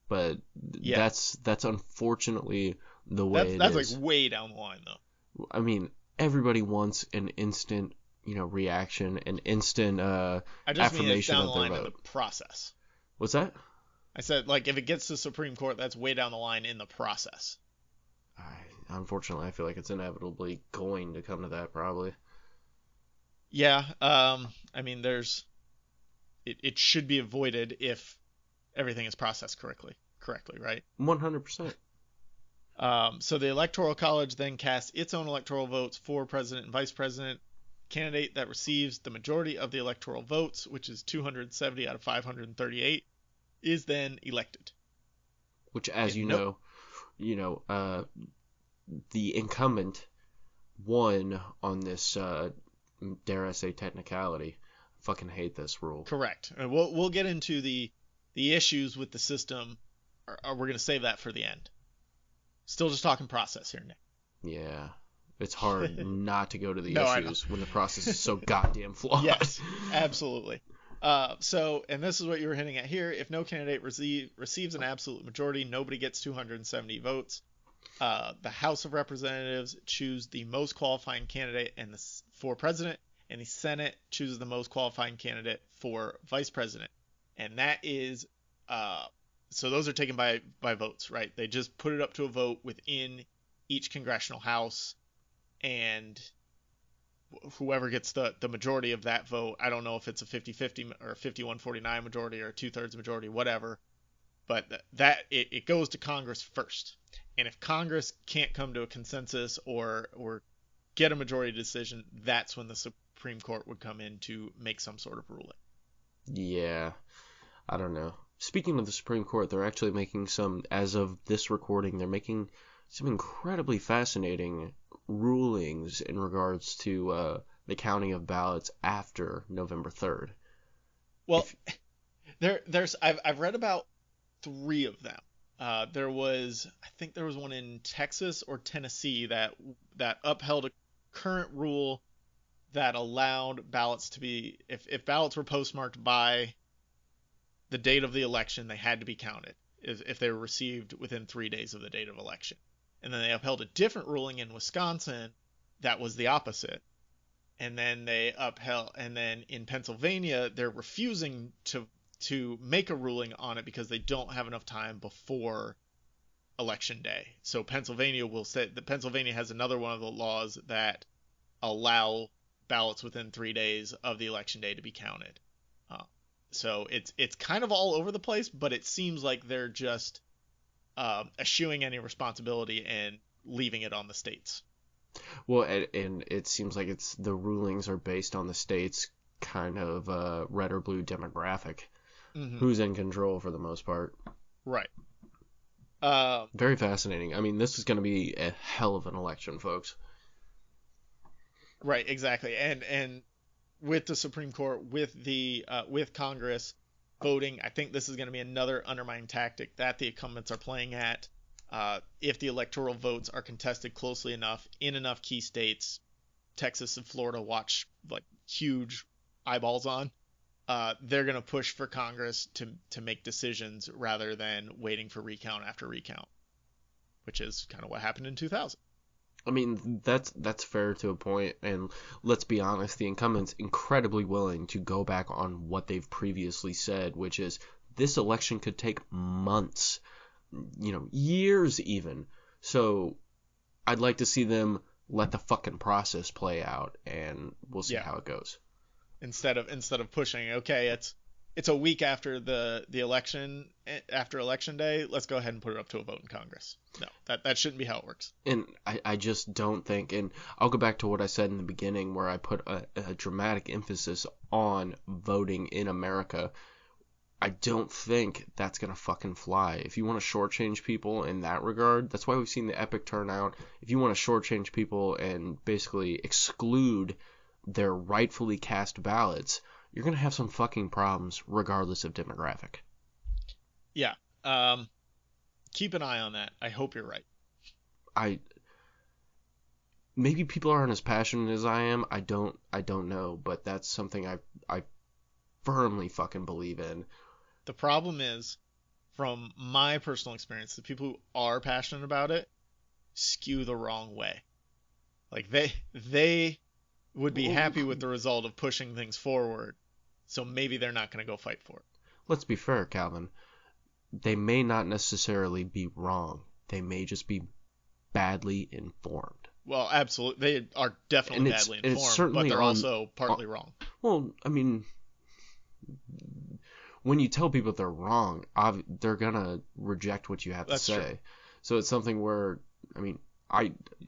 But Yeah. that's unfortunately the way That's it is. like way down the line, though. I mean, everybody wants an instant, reaction, an instant I just mean it's affirmation down of the their line in vote. the process. What's that? I said, like, if it gets to Supreme Court, that's way down the line in the process. Unfortunately, I feel like it's inevitably going to come to that, probably. Yeah. I mean, it should be avoided if everything is processed correctly, right? 100%. So the Electoral College then casts its own electoral votes for president and vice president. Candidate that receives the majority of the electoral votes, which is 270 out of 538, is then elected. Which, as the incumbent won on this, dare I say, technicality. Fucking hate this rule. Correct. And we'll get into the issues with the system. Or we're going to save that for the end. Still just talking process here, Nick. Yeah. It's hard not to go to the No, issues when the process is so goddamn flawed. Yes, absolutely. And this is what you were hinting at here. If no candidate receives an absolute majority, nobody gets 270 votes. The House of Representatives choose the most qualifying candidate for president, and the Senate chooses the most qualifying candidate for vice president. And that is, so those are taken by votes, right? They just put it up to a vote within each congressional house, and whoever gets the majority of that vote, I don't know if it's a 50-50 or a 51-49 majority or a 2/3 majority, whatever, but it goes to Congress first. And if Congress can't come to a consensus or get a majority decision, that's when the Supreme Court would come in to make some sort of ruling. Yeah, I don't know. Speaking of the Supreme Court, they're actually making as of this recording, they're making some incredibly fascinating rulings in regards to the counting of ballots after November 3rd. Well, I've read about 3 of them. I think there was one in Texas or Tennessee that upheld a current rule that allowed ballots to be, if ballots were postmarked by the date of the election, they had to be counted if they were received within 3 days of the date of election. And then they upheld a different ruling in Wisconsin that was the opposite. And then in Pennsylvania, they're refusing to make a ruling on it because they don't have enough time before election day. So Pennsylvania has another one of the laws that allow ballots within 3 days of the election day to be counted. So it's kind of all over the place, but it seems like they're just eschewing any responsibility and leaving it on the states. Well, and it seems like the rulings are based on the state's kind of red or blue demographic. Mm-hmm. Who's in control for the most part. Right. Very fascinating. I mean, this is going to be a hell of an election, folks. Right, exactly. And with the Supreme Court, with Congress voting, I think this is going to be another undermining tactic that the incumbents are playing at. If the electoral votes are contested closely enough in enough key states, Texas and Florida watch like huge eyeballs on, they're going to push for Congress to make decisions rather than waiting for recount after recount, which is kind of what happened in 2000. I mean, that's fair to a point, and let's be honest, the incumbent's incredibly willing to go back on what they've previously said, which is this election could take months, years even. So I'd like to see them let the fucking process play out, and we'll see how it goes. Instead of pushing, okay, it's a week after the election, after election day. Let's go ahead and put it up to a vote in Congress. No, that shouldn't be how it works. And I just don't think, and I'll go back to what I said in the beginning where I put a dramatic emphasis on voting in America. I don't think that's going to fucking fly. If you want to shortchange people in that regard, that's why we've seen the epic turnout. If you want to shortchange people and basically exclude their rightfully cast ballots, you're going to have some fucking problems regardless of demographic. Yeah. Keep an eye on that. I hope you're right. Maybe people aren't as passionate as I am. I don't know, but that's something I firmly fucking believe in. The problem is, from my personal experience, the people who are passionate about it skew the wrong way. Like they would be happy with the result of pushing things forward, so maybe they're not going to go fight for it. Let's be fair, Calvin. They may not necessarily be wrong. They may just be badly informed. Well, absolutely. They are definitely badly informed, but they're also partly wrong. Well, I mean, when you tell people they're wrong, they're going to reject what you have to say. True. So it's something where, I mean,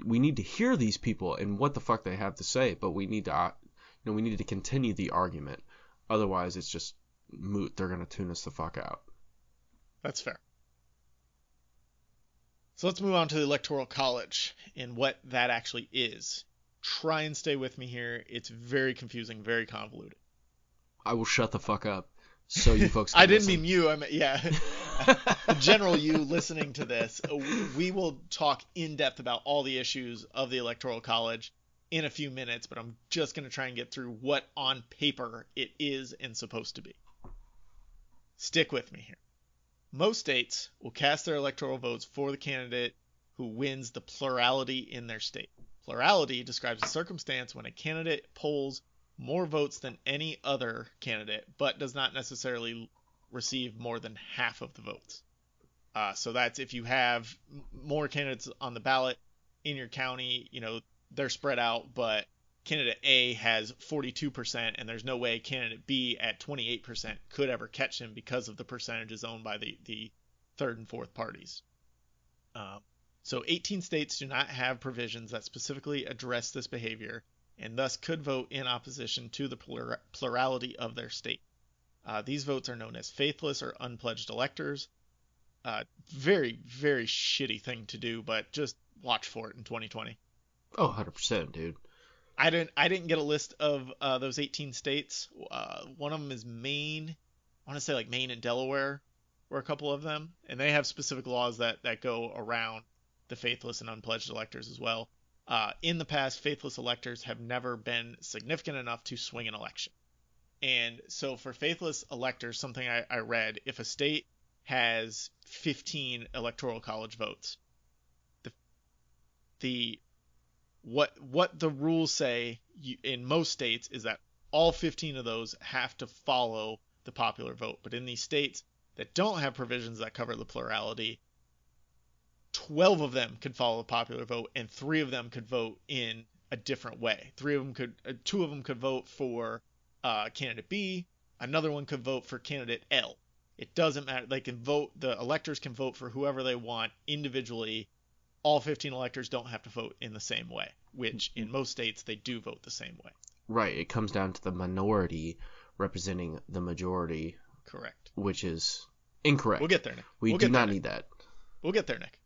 we need to hear these people and what the fuck they have to say, but we need to, we need to continue the argument. Otherwise, it's just moot. They're going to tune us the fuck out. That's fair. So let's move on to the Electoral College and what that actually is. Try and stay with me here. It's very confusing, very convoluted. I will shut the fuck up so you folks can I didn't listen. mean you. I mean, yeah. The general you listening to this. We will talk in depth about all the issues of the Electoral College in a few minutes, but I'm just going to try and get through what on paper it is and supposed to be. Stick with me here. Most states will cast their electoral votes for the candidate who wins the plurality in their state. Plurality describes a circumstance when a candidate polls more votes than any other candidate, but does not necessarily receive more than half of the votes. So that's if you have more candidates on the ballot in your county, they're spread out, but candidate A has 42%, and there's no way candidate B at 28% could ever catch him because of the percentages owned by the third and fourth parties. So 18 states do not have provisions that specifically address this behavior, and thus could vote in opposition to the plurality of their state. These votes are known as faithless or unpledged electors. Very, very shitty thing to do, but just watch for it in 2020. Oh, 100%, dude. I didn't get a list of those 18 states. One of them is Maine. I want to say like Maine and Delaware were a couple of them, and they have specific laws that go around the faithless and unpledged electors as well. In the past, faithless electors have never been significant enough to swing an election. And so for faithless electors, something I read, if a state has 15 electoral college votes, what the rules say in most states is that all 15 of those have to follow the popular vote. But in these states that don't have provisions that cover the plurality, 12 of them could follow the popular vote, and 3 of them could vote in a different way. 2 of them could vote for candidate B. Another one could vote for candidate L. It doesn't matter. They can vote. The electors can vote for whoever they want individually. All 15 electors don't have to vote in the same way, which in most states they do vote the same way. Right. It comes down to the minority representing the majority. Correct. Which is incorrect. We'll get there, Nick. We do not need that. We'll get there, Nick.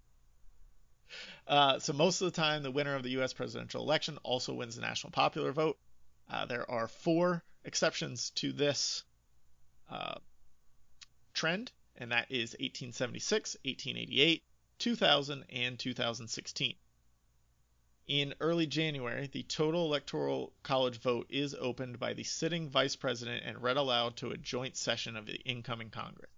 So most of the time, the winner of the U.S. presidential election also wins the national popular vote. There are 4 exceptions to this trend, and that is 1876, 1888, 2000, and 2016. In early January, the total electoral college vote is opened by the sitting vice president and read aloud to a joint session of the incoming Congress.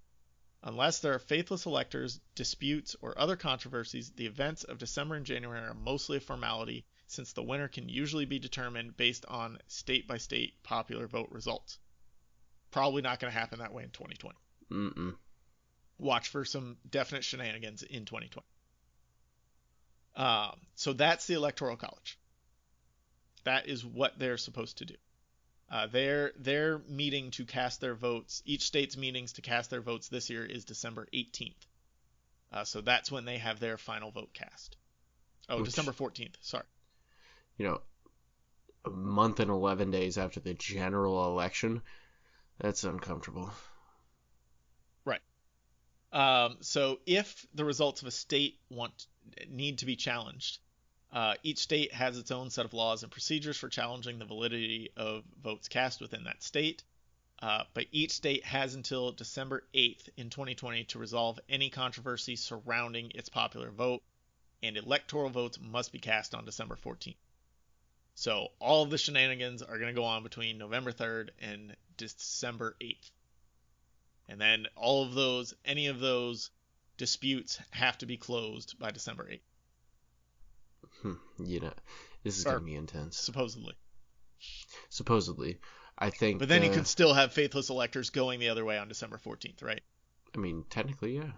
Unless there are faithless electors, disputes, or other controversies, the events of December and January are mostly a formality, since the winner can usually be determined based on state-by-state popular vote results. Probably not going to happen that way in 2020. Mm-mm. Watch for some definite shenanigans in 2020. So that's the Electoral College. That is what they're supposed to do. Their meeting to cast their votes, each state's meetings to cast their votes this year is December 18th. So that's when they have their final vote cast. Oh, Which, December 14th. Sorry. You know, a month and 11 days after the general election, that's uncomfortable. Right. So if the results of a state need to be challenged, each state has its own set of laws and procedures for challenging the validity of votes cast within that state. But each state has until December 8th in 2020 to resolve any controversy surrounding its popular vote, and electoral votes must be cast on December 14th. So all of the shenanigans are going to go on between November 3rd and December 8th. And then any of those disputes have to be closed by December 8th. This is going to be intense. Supposedly. I think. But then you could still have faithless electors going the other way on December 14th, right? I mean, technically, yeah.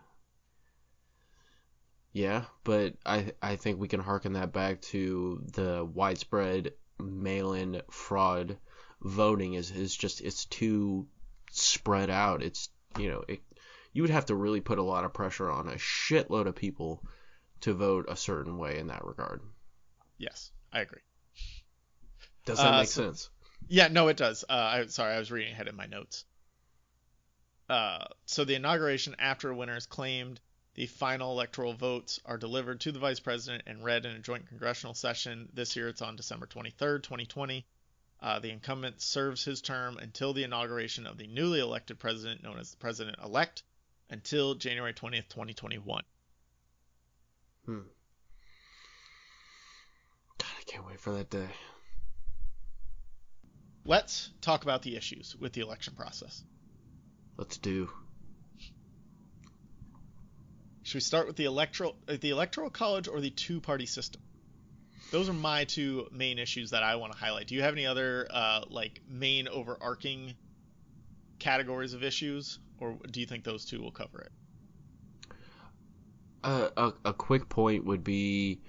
Yeah, but I think we can harken that back to the widespread mail-in fraud voting is just, it's too spread out. It's, you would have to really put a lot of pressure on a shitload of people to vote a certain way in that regard. Yes, I agree. Does that make sense? Yeah, no, it does. I was reading ahead in my notes. So the inauguration after a winner is claimed, the final electoral votes are delivered to the vice president and read in a joint congressional session. This year it's on December 23rd, 2020. The incumbent serves his term until the inauguration of the newly elected president, known as the president-elect, until January 20th, 2021. God, I can't wait for that day. Let's talk about the issues with the election process. Let's do. Should we start with the electoral college or the two-party system? Those are my two main issues that I want to highlight. Do you have any other main overarching categories of issues, or do you think those two will cover it? A quick point would be,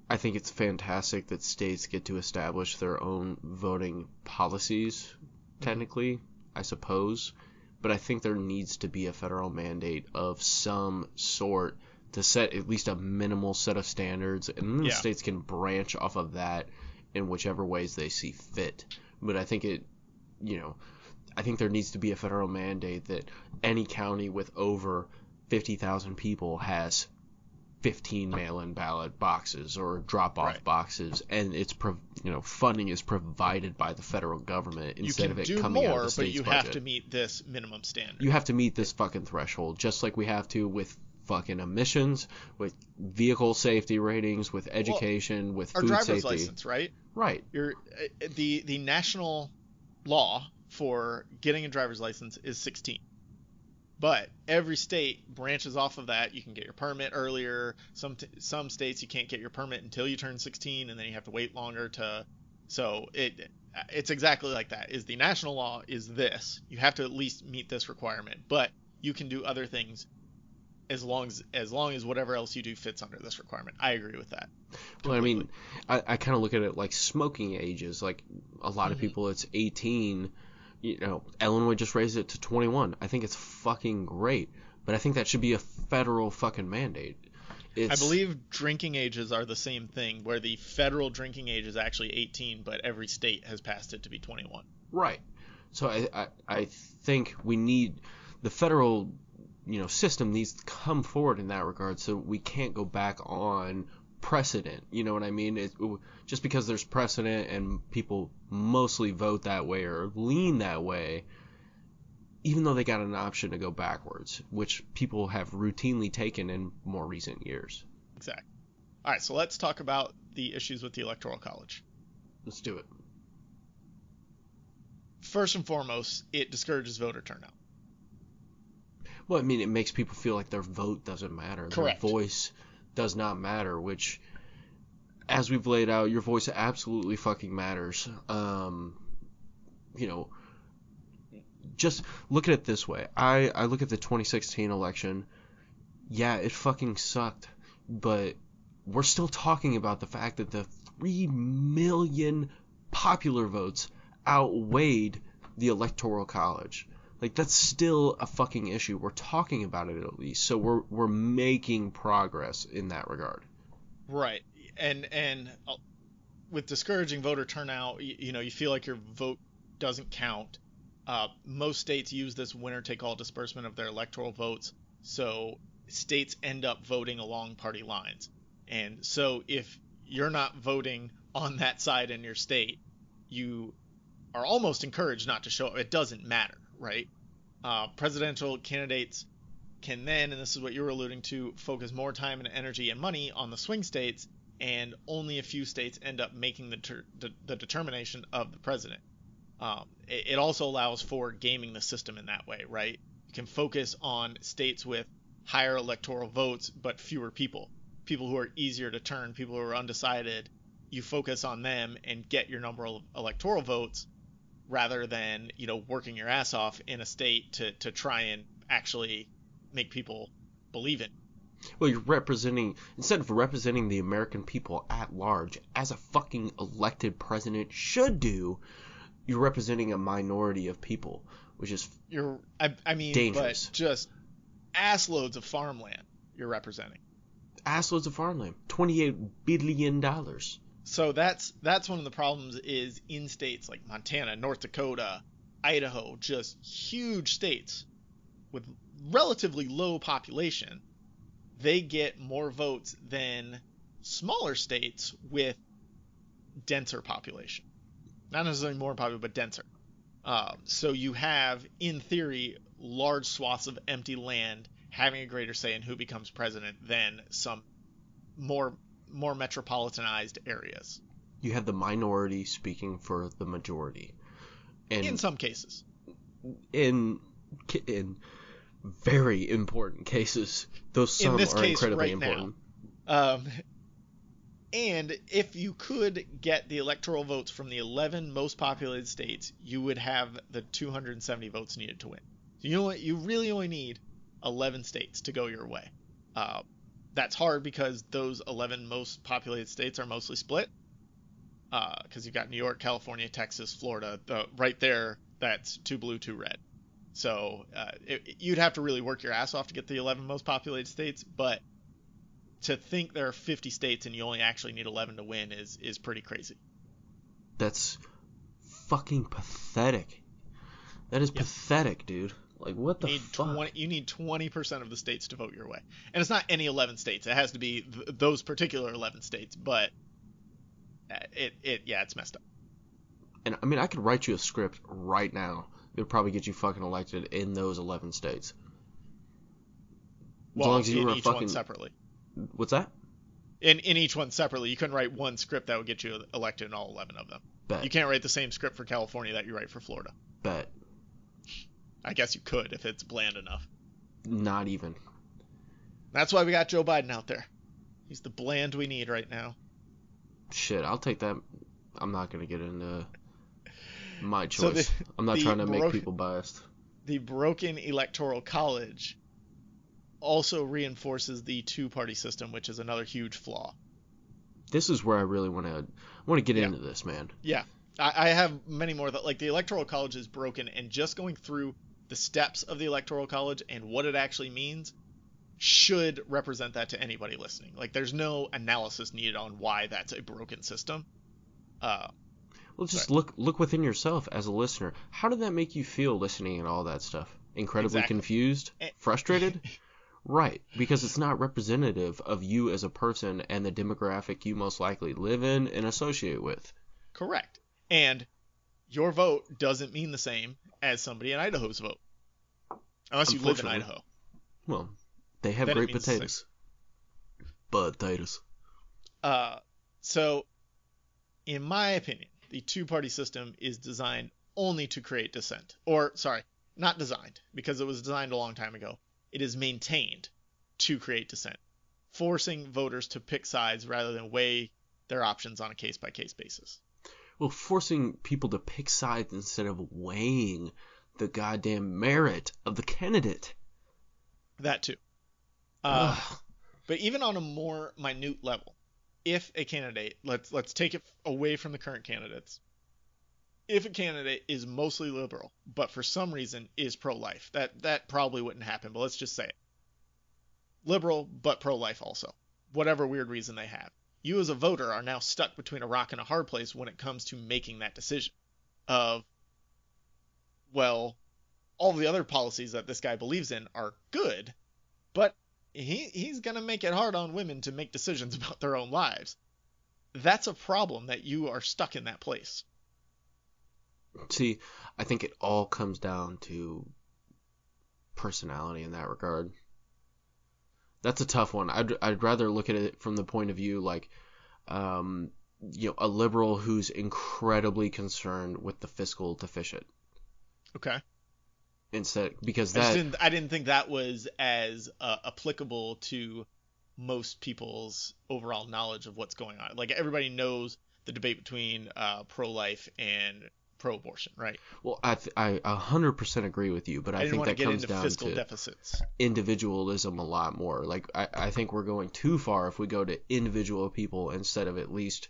I think it's fantastic that states get to establish their own voting policies, technically, I suppose. But I think there needs to be a federal mandate of some sort to set at least a minimal set of standards, and then the states can branch off of that in whichever ways they see fit. But I think I think there needs to be a federal mandate that any county with over 50,000 people has 15 mail-in ballot boxes or drop-off boxes, and it's funding is provided by the federal government instead of it coming out of the state's budget. But you have to meet this minimum standard. You have to meet this fucking threshold, just like we have to with fucking emissions, with vehicle safety ratings, with education, with food safety. Our driver's license, right? Right. The national law for getting a driver's license is 16. But every state branches off of that. You can get your permit earlier. Some states you can't get your permit until you turn 16, and then you have to wait longer to. So it's exactly like that. Is the national law is this? You have to at least meet this requirement, but you can do other things as long as whatever else you do fits under this requirement. I agree with that. Well, I mean, I kind of look at it like smoking ages. Like a lot of people, it's 18. Illinois just raised it to 21. I think it's fucking great, but I think that should be a federal fucking mandate. I believe drinking ages are the same thing, where the federal drinking age is actually 18, but every state has passed it to be 21. Right. So I think we need the federal system needs to come forward in that regard, so we can't go back on precedent. You know what I mean? Just because there's precedent and people mostly vote that way or lean that way, even though they got an option to go backwards, which people have routinely taken in more recent years. Exactly. All right, so let's talk about the issues with the Electoral College. Let's do it. First and foremost, it discourages voter turnout. Well, I mean, it makes people feel like their vote doesn't matter. Correct. Their voice does not matter, which, as we've laid out, your voice absolutely fucking matters. Just look at it this way. I look at the 2016 election. Yeah, it fucking sucked, but we're still talking about the fact that the 3 million popular votes outweighed the Electoral College. Like, that's still a fucking issue. We're talking about it at least, so we're making progress in that regard. Right. And with discouraging voter turnout, you feel like your vote doesn't count. Most states use this winner-take-all disbursement of their electoral votes, so states end up voting along party lines. And so if you're not voting on that side in your state, you are almost encouraged not to show up. It doesn't matter, right? Presidential candidates can then, and this is what you were alluding to, focus more time and energy and money on the swing states, and only a few states end up making the determination of the president. It also allows for gaming the system in that way, right? You can focus on states with higher electoral votes but fewer people who are easier to turn, people who are undecided. You focus on them and get your number of electoral votes, rather than working your ass off in a state to try and actually make people believe it. Well, instead of representing the American people at large, as a fucking elected president should do, you're representing a minority of people, which is dangerous. But just assloads of farmland you're representing. Assloads of farmland. $28 billion. So that's one of the problems, is in states like Montana, North Dakota, Idaho, just huge states with relatively low population, they get more votes than smaller states with denser population. Not necessarily more popular, but denser. So you have, in theory, large swaths of empty land having a greater say in who becomes president than some more metropolitanized areas. You have the minority speaking for the majority. And in some cases. In very important cases, those some are incredibly important. And if you could get the electoral votes from the 11 most populated states, you would have the 270 votes needed to win. So you really only need 11 states to go your way. That's hard because those 11 most populated states are mostly split. Because you've got New York, California, Texas, Florida, right there, that's 2 blue, 2 red. So you'd have to really work your ass off to get the 11 most populated states, but to think there are 50 states and you only actually need 11 to win is pretty crazy. That's fucking pathetic. That is pathetic, dude. Like, what the fuck? You need 20% of the states to vote your way. And it's not any 11 states. It has to be those particular 11 states, but it's messed up. And, I mean, I could write you a script right now. It would probably get you fucking elected in those 11 states. Well, as long as you were each one separately. What's that? In each one separately. You couldn't write one script that would get you elected in all 11 of them. Bet. You can't write the same script for California that you write for Florida. Bet. I guess you could if it's bland enough. Not even. That's why we got Joe Biden out there. He's the bland we need right now. Shit, I'll take that. I'm not going to get into my choice. I'm not trying to make people biased. The broken electoral college also reinforces the two-party system, which is another huge flaw. This is where I really want to get into this, man. Yeah. I have many more that, like, the electoral college is broken, and just going through the steps of the electoral college and what it actually means should represent that to anybody listening. Like, there's no analysis needed on why that's a broken system. Well, just look within yourself as a listener. How did that make you feel listening and all that stuff? Incredibly confused? Frustrated? Right, because it's not representative of you as a person and the demographic you most likely live in and associate with. Correct. And your vote doesn't mean the same as somebody in Idaho's vote. Unless you live in Idaho. Well, they have great potatoes. Potatoes. So, in my opinion, the two-party system is designed only to create dissent. Or, sorry, not designed, because it was designed a long time ago. It is maintained to create dissent, forcing voters to pick sides rather than weigh their options on a case-by-case basis. Well, forcing people to pick sides instead of weighing the goddamn merit of the candidate. That too. But even on a more minute level, if a candidate, let's take it away from the current candidates, if a candidate is mostly liberal, but for some reason is pro-life, that probably wouldn't happen, but let's just say it. Liberal, but pro-life also. Whatever weird reason they have. You as a voter are now stuck between a rock and a hard place when it comes to making that decision of, well, all the other policies that this guy believes in are good, but he's going to make it hard on women to make decisions about their own lives. That's a problem that you are stuck in that place. See, I think it all comes down to personality in that regard. That's a tough one. I'd rather look at it from the point of view like, a liberal who's incredibly concerned with the fiscal deficit. Okay. Instead, because I didn't think that was as applicable to most people's overall knowledge of what's going on. Like everybody knows the debate between pro-life and pro-abortion, right? Well, I 100% agree with you, but I think that comes down to deficits. Individualism a lot more. Like I think we're going too far if we go to individual people instead of at least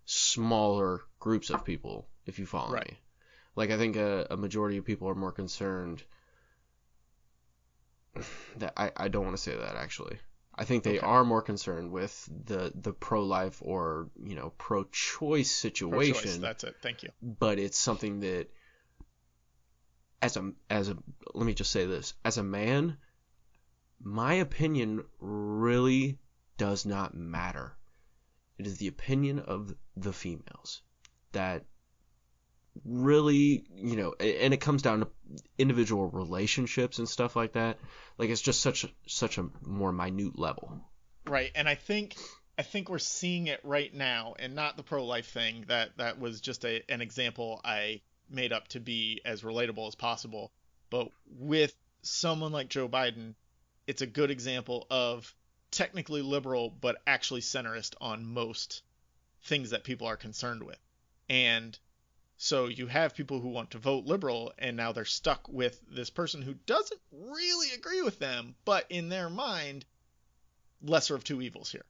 smaller groups of people, if you follow me. Like I think a majority of people are more concerned that I don't want to say that actually. I think they are more concerned with the pro-life or, pro-choice situation. Pro-choice, that's it. Thank you. But it's something that as a let me just say this, as a man, my opinion really does not matter. It is the opinion of the females that really, and it comes down to individual relationships and stuff like that. Like it's just such a more minute level. Right, and I think we're seeing it right now, and not the pro-life thing. That was just an example I made up to be as relatable as possible. But with someone like Joe Biden, it's a good example of technically liberal, but actually centrist on most things that people are concerned with. And so you have people who want to vote liberal, and now they're stuck with this person who doesn't really agree with them, but in their mind, lesser of two evils here.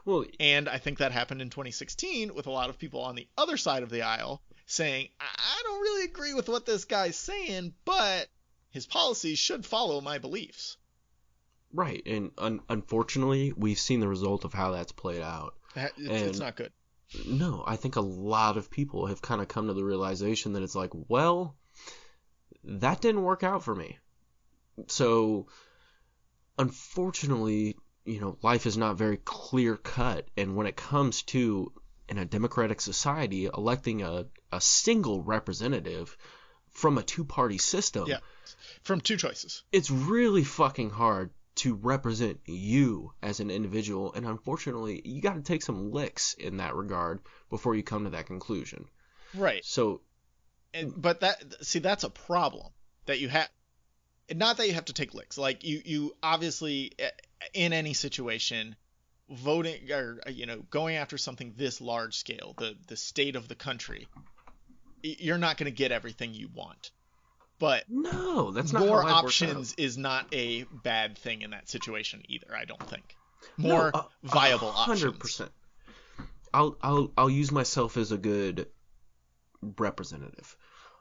Well, and I think that happened in 2016 with a lot of people on the other side of the aisle saying, I don't really agree with what this guy's saying, but his policies should follow my beliefs. Right, and unfortunately, we've seen the result of how that's played out. It's not good. No, I think a lot of people have kind of come to the realization that it's like, well, that didn't work out for me. So, unfortunately, life is not very clear cut. And when it comes to, in a democratic society, electing a single representative from a two-party system. Yeah, from two choices. It's really fucking hard to represent you as an individual, and unfortunately, you got to take some licks in that regard before you come to that conclusion. Right. So, but that's a problem that you have. Not that you have to take licks. Like you obviously, in any situation, voting or going after something this large scale, the state of the country, you're not going to get everything you want. But no, that's not more how options is not a bad thing in that situation either. I don't think more viable 100%. Options. I'll use myself as a good representative.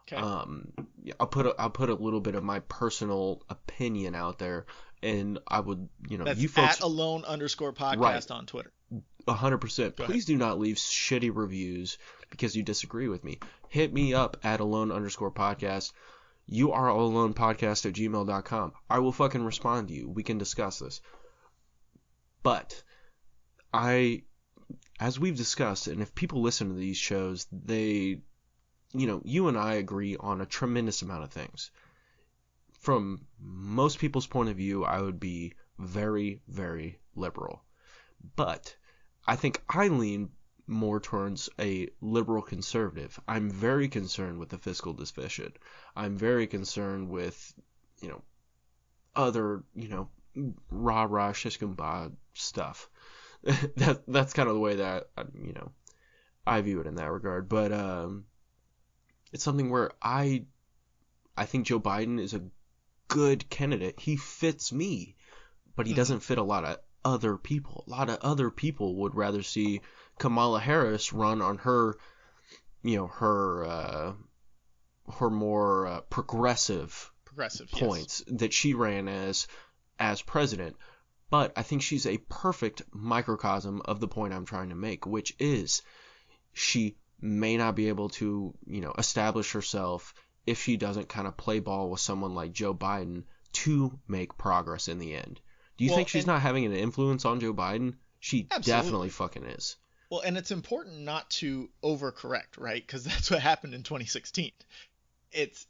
Okay. I'll put a little bit of my personal opinion out there, and I would That's you folks at alone_podcast right. on Twitter. 100%. Please do not leave shitty reviews because you disagree with me. Hit me up at alone_podcast. YouReAlonePodcast@gmail.com. I will fucking respond to you. We can discuss this. But as we've discussed, and if people listen to these shows, they, you and I agree on a tremendous amount of things. From most people's point of view, I would be very, very liberal. But I think I lean more towards a liberal conservative. I'm very concerned with the fiscal deficit. I'm very concerned with, other, rah-rah, shishkamba stuff. That's kind of the way that, I view it in that regard. But it's something where I think Joe Biden is a good candidate. He fits me, but he doesn't fit a lot of other people. A lot of other people would rather see Kamala Harris run on her, her more progressive points yes. that she ran as president. But I think she's a perfect microcosm of the point I'm trying to make, which is she may not be able to, establish herself if she doesn't kind of play ball with someone like Joe Biden to make progress in the end. Do you think she's not having an influence on Joe Biden? She definitely fucking is. Well, and it's important not to overcorrect, right? Because that's what happened in 2016. It's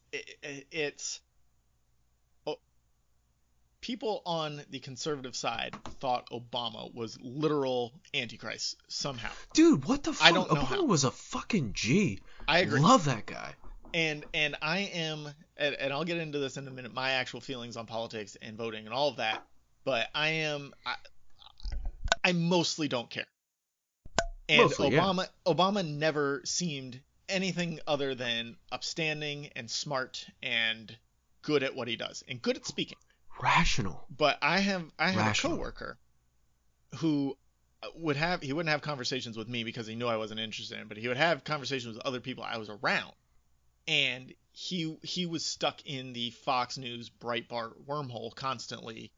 people on the conservative side thought Obama was literal antichrist somehow. Dude, what the fuck? I don't know Obama how. was a fucking G. I agree. Love that guy. And I am, and I'll get into this in a minute, my actual feelings on politics and voting and all of that. But I mostly don't care. And Mostly, Obama never seemed anything other than upstanding and smart and good at what he does and good at speaking. Rational. But I have a coworker who he wouldn't have conversations with me because he knew I wasn't interested in, but he would have conversations with other people I was around. And he was stuck in the Fox News Breitbart wormhole constantly.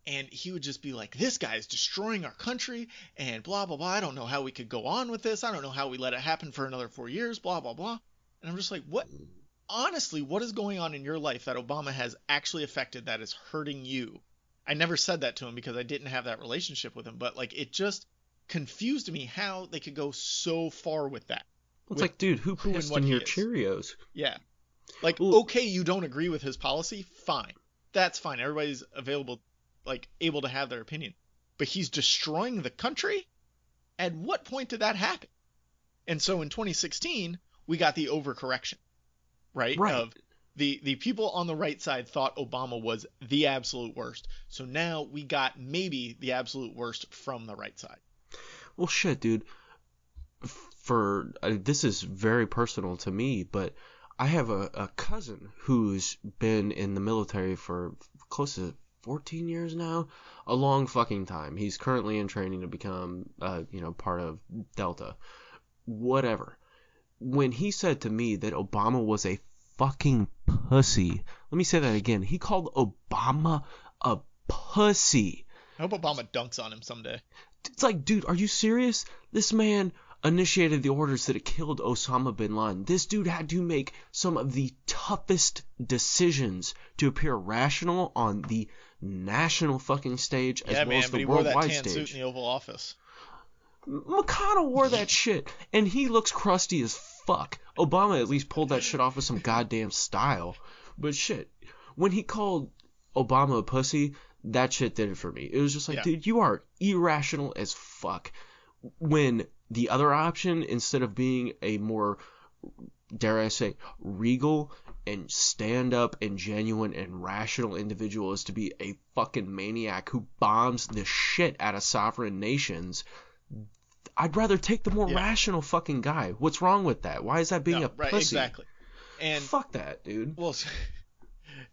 And he would just be like, this guy is destroying our country and blah, blah, blah. I don't know how we could go on with this. I don't know how we let it happen for another 4 years, blah, blah, blah. And I'm just like, what? Honestly, what is going on in your life that Obama has actually affected that is hurting you? I never said that to him because I didn't have that relationship with him. But like, it just confused me how they could go so far with that. It's like, dude, who pissed in your Cheerios? Yeah. Like, okay, you don't agree with his policy? Fine. That's fine. Everybody's able to have their opinion. But he's destroying the country? At what point did that happen? And so in 2016, we got the overcorrection, right? Of the people on the right side thought Obama was the absolute worst. So now we got maybe the absolute worst from the right side. Well, shit, dude. This is very personal to me, but I have a cousin who's been in the military for close to 14 years now, a long fucking time. He's currently in training to become, part of Delta. Whatever. When he said to me that Obama was a fucking pussy, let me say that again. He called Obama a pussy. I hope Obama dunks on him someday. It's like, dude, are you serious? This man initiated the orders that killed Osama bin Laden. This dude had to make some of the toughest decisions to appear rational on the national fucking stage as well as the worldwide stage. Yeah, man, but he wore that tan suit in the Oval Office. McConnell wore that shit, and he looks crusty as fuck. Obama at least pulled that shit off with some goddamn style. But shit, when he called Obama a pussy, that shit did it for me. It was just like, dude, you are irrational as fuck. When the other option, instead of being a more, dare I say, regal and stand-up and genuine and rational individual, is to be a fucking maniac who bombs the shit out of sovereign nations, I'd rather take the more rational fucking guy. What's wrong with that? Why is that being a pussy? Exactly. And fuck that, dude. Well,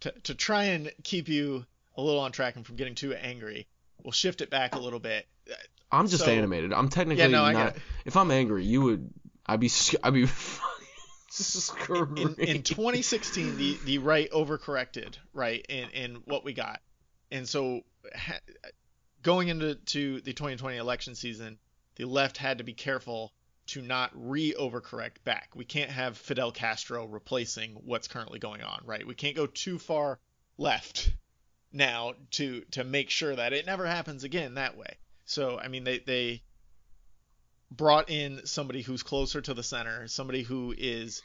to try and keep you a little on track and from getting too angry, we'll shift it back a little bit. I'm just animated. I'm technically not. If I'm angry, I'd be screaming. In 2016, the right overcorrected, right, in what we got. And so going into the 2020 election season, the left had to be careful to not overcorrect back. We can't have Fidel Castro replacing what's currently going on, right? We can't go too far left now to make sure that it never happens again that way. So, I mean, they brought in somebody who's closer to the center, somebody who is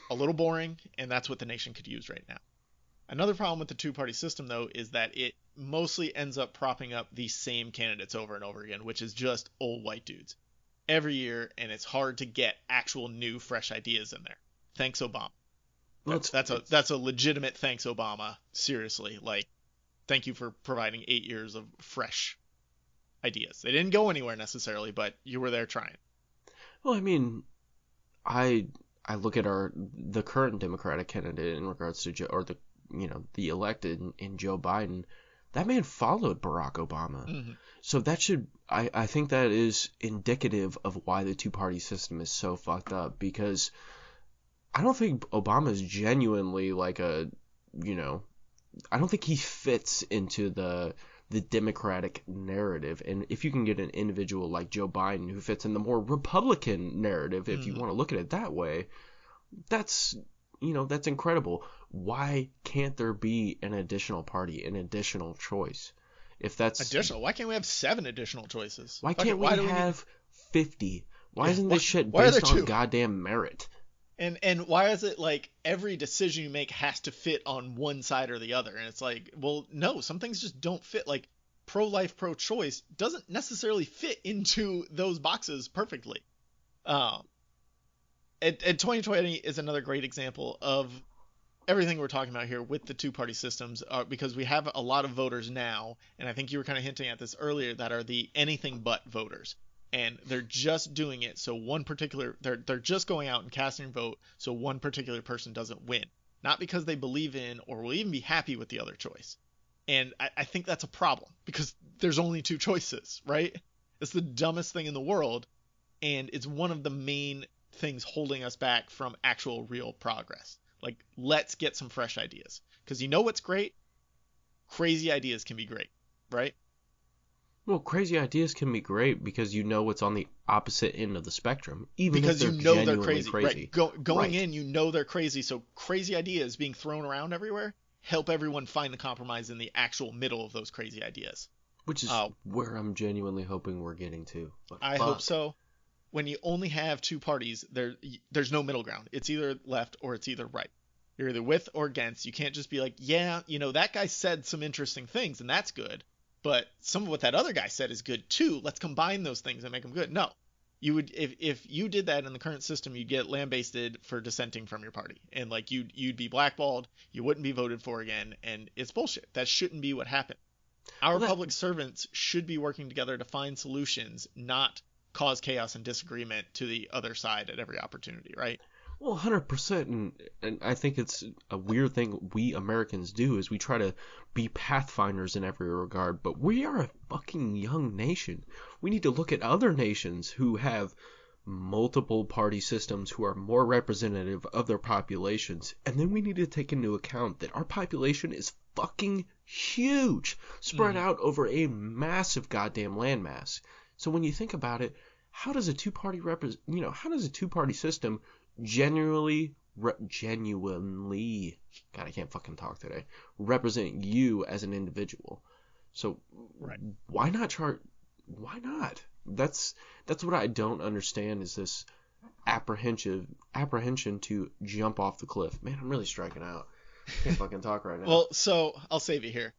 a little boring, and that's what the nation could use right now. Another problem with the two-party system, though, is that it mostly ends up propping up the same candidates over and over again, which is just old white dudes every year, and it's hard to get actual new, fresh ideas in there. Thanks, Obama. That's a legitimate thanks, Obama. Seriously, like, thank you for providing 8 years of fresh ideas. They didn't go anywhere necessarily, but you were there trying. Well, I mean, I look at the current Democratic candidate in regards to the elected in Joe Biden. that man followed Barack Obama. Mm-hmm. So that should, I think that is indicative of why the two-party system is so fucked up, because I don't think Obama is genuinely like a, you know, I don't think he fits into the Democratic narrative. And if you can get an individual like Joe Biden who fits in the more Republican narrative, if you want to look at it that way, that's, you know, that's incredible. Why can't there be an additional party, an additional choice? If that's additional, why can't we have 7 additional choices? Why can't we have 50? Why isn't this shit why based on goddamn merit? And why is it like every decision you make has to fit on one side or the other? And it's like, well, no, some things just don't fit. Like pro-life, pro-choice doesn't necessarily fit into those boxes perfectly. And 2020 is another great example of everything we're talking about here with the two-party systems, because we have a lot of voters now, and I think you were kind of hinting at this earlier, that are the anything but voters. And they're just doing it so they're just going out and casting a vote so one particular person doesn't win. Not because they believe in or will even be happy with the other choice. And I think that's a problem, because there's only 2 choices, right? It's the dumbest thing in the world, and it's one of the main things holding us back from actual real progress. Like, let's get some fresh ideas. Because you know what's great? Crazy ideas can be great, right? Well, crazy ideas can be great because you know what's on the opposite end of the spectrum, even because if they're crazy. Right. Going in, you know they're crazy, so crazy ideas being thrown around everywhere help everyone find the compromise in the actual middle of those crazy ideas. Which is where I'm genuinely hoping we're getting to. But I hope so. When you only have 2 parties, there's no middle ground. It's either left or it's either right. You're either with or against. You can't just be like, yeah, you know, that guy said some interesting things and that's good, but some of what that other guy said is good too. Let's combine those things and make them good. No. You would, if you did that in the current system, you'd get lambasted for dissenting from your party, and like you'd be blackballed. You wouldn't be voted for again, and it's bullshit. That shouldn't be what happened. Our public servants should be working together to find solutions, not cause chaos and disagreement to the other side at every opportunity, right? Well, 100%, and I think it's a weird thing we Americans do is we try to be pathfinders in every regard, but we are a fucking young nation. We need to look at other nations who have multiple party systems, who are more representative of their populations, and then we need to take into account that our population is fucking huge, spread out over a massive goddamn landmass. So when you think about it, how does a two-party system genuinely, God, I can't fucking talk today, represent you as an individual? So right. Why not? That's what I don't understand, is this apprehension to jump off the cliff. Man, I'm really striking out. I can't fucking talk right now. Well, so I'll save you here.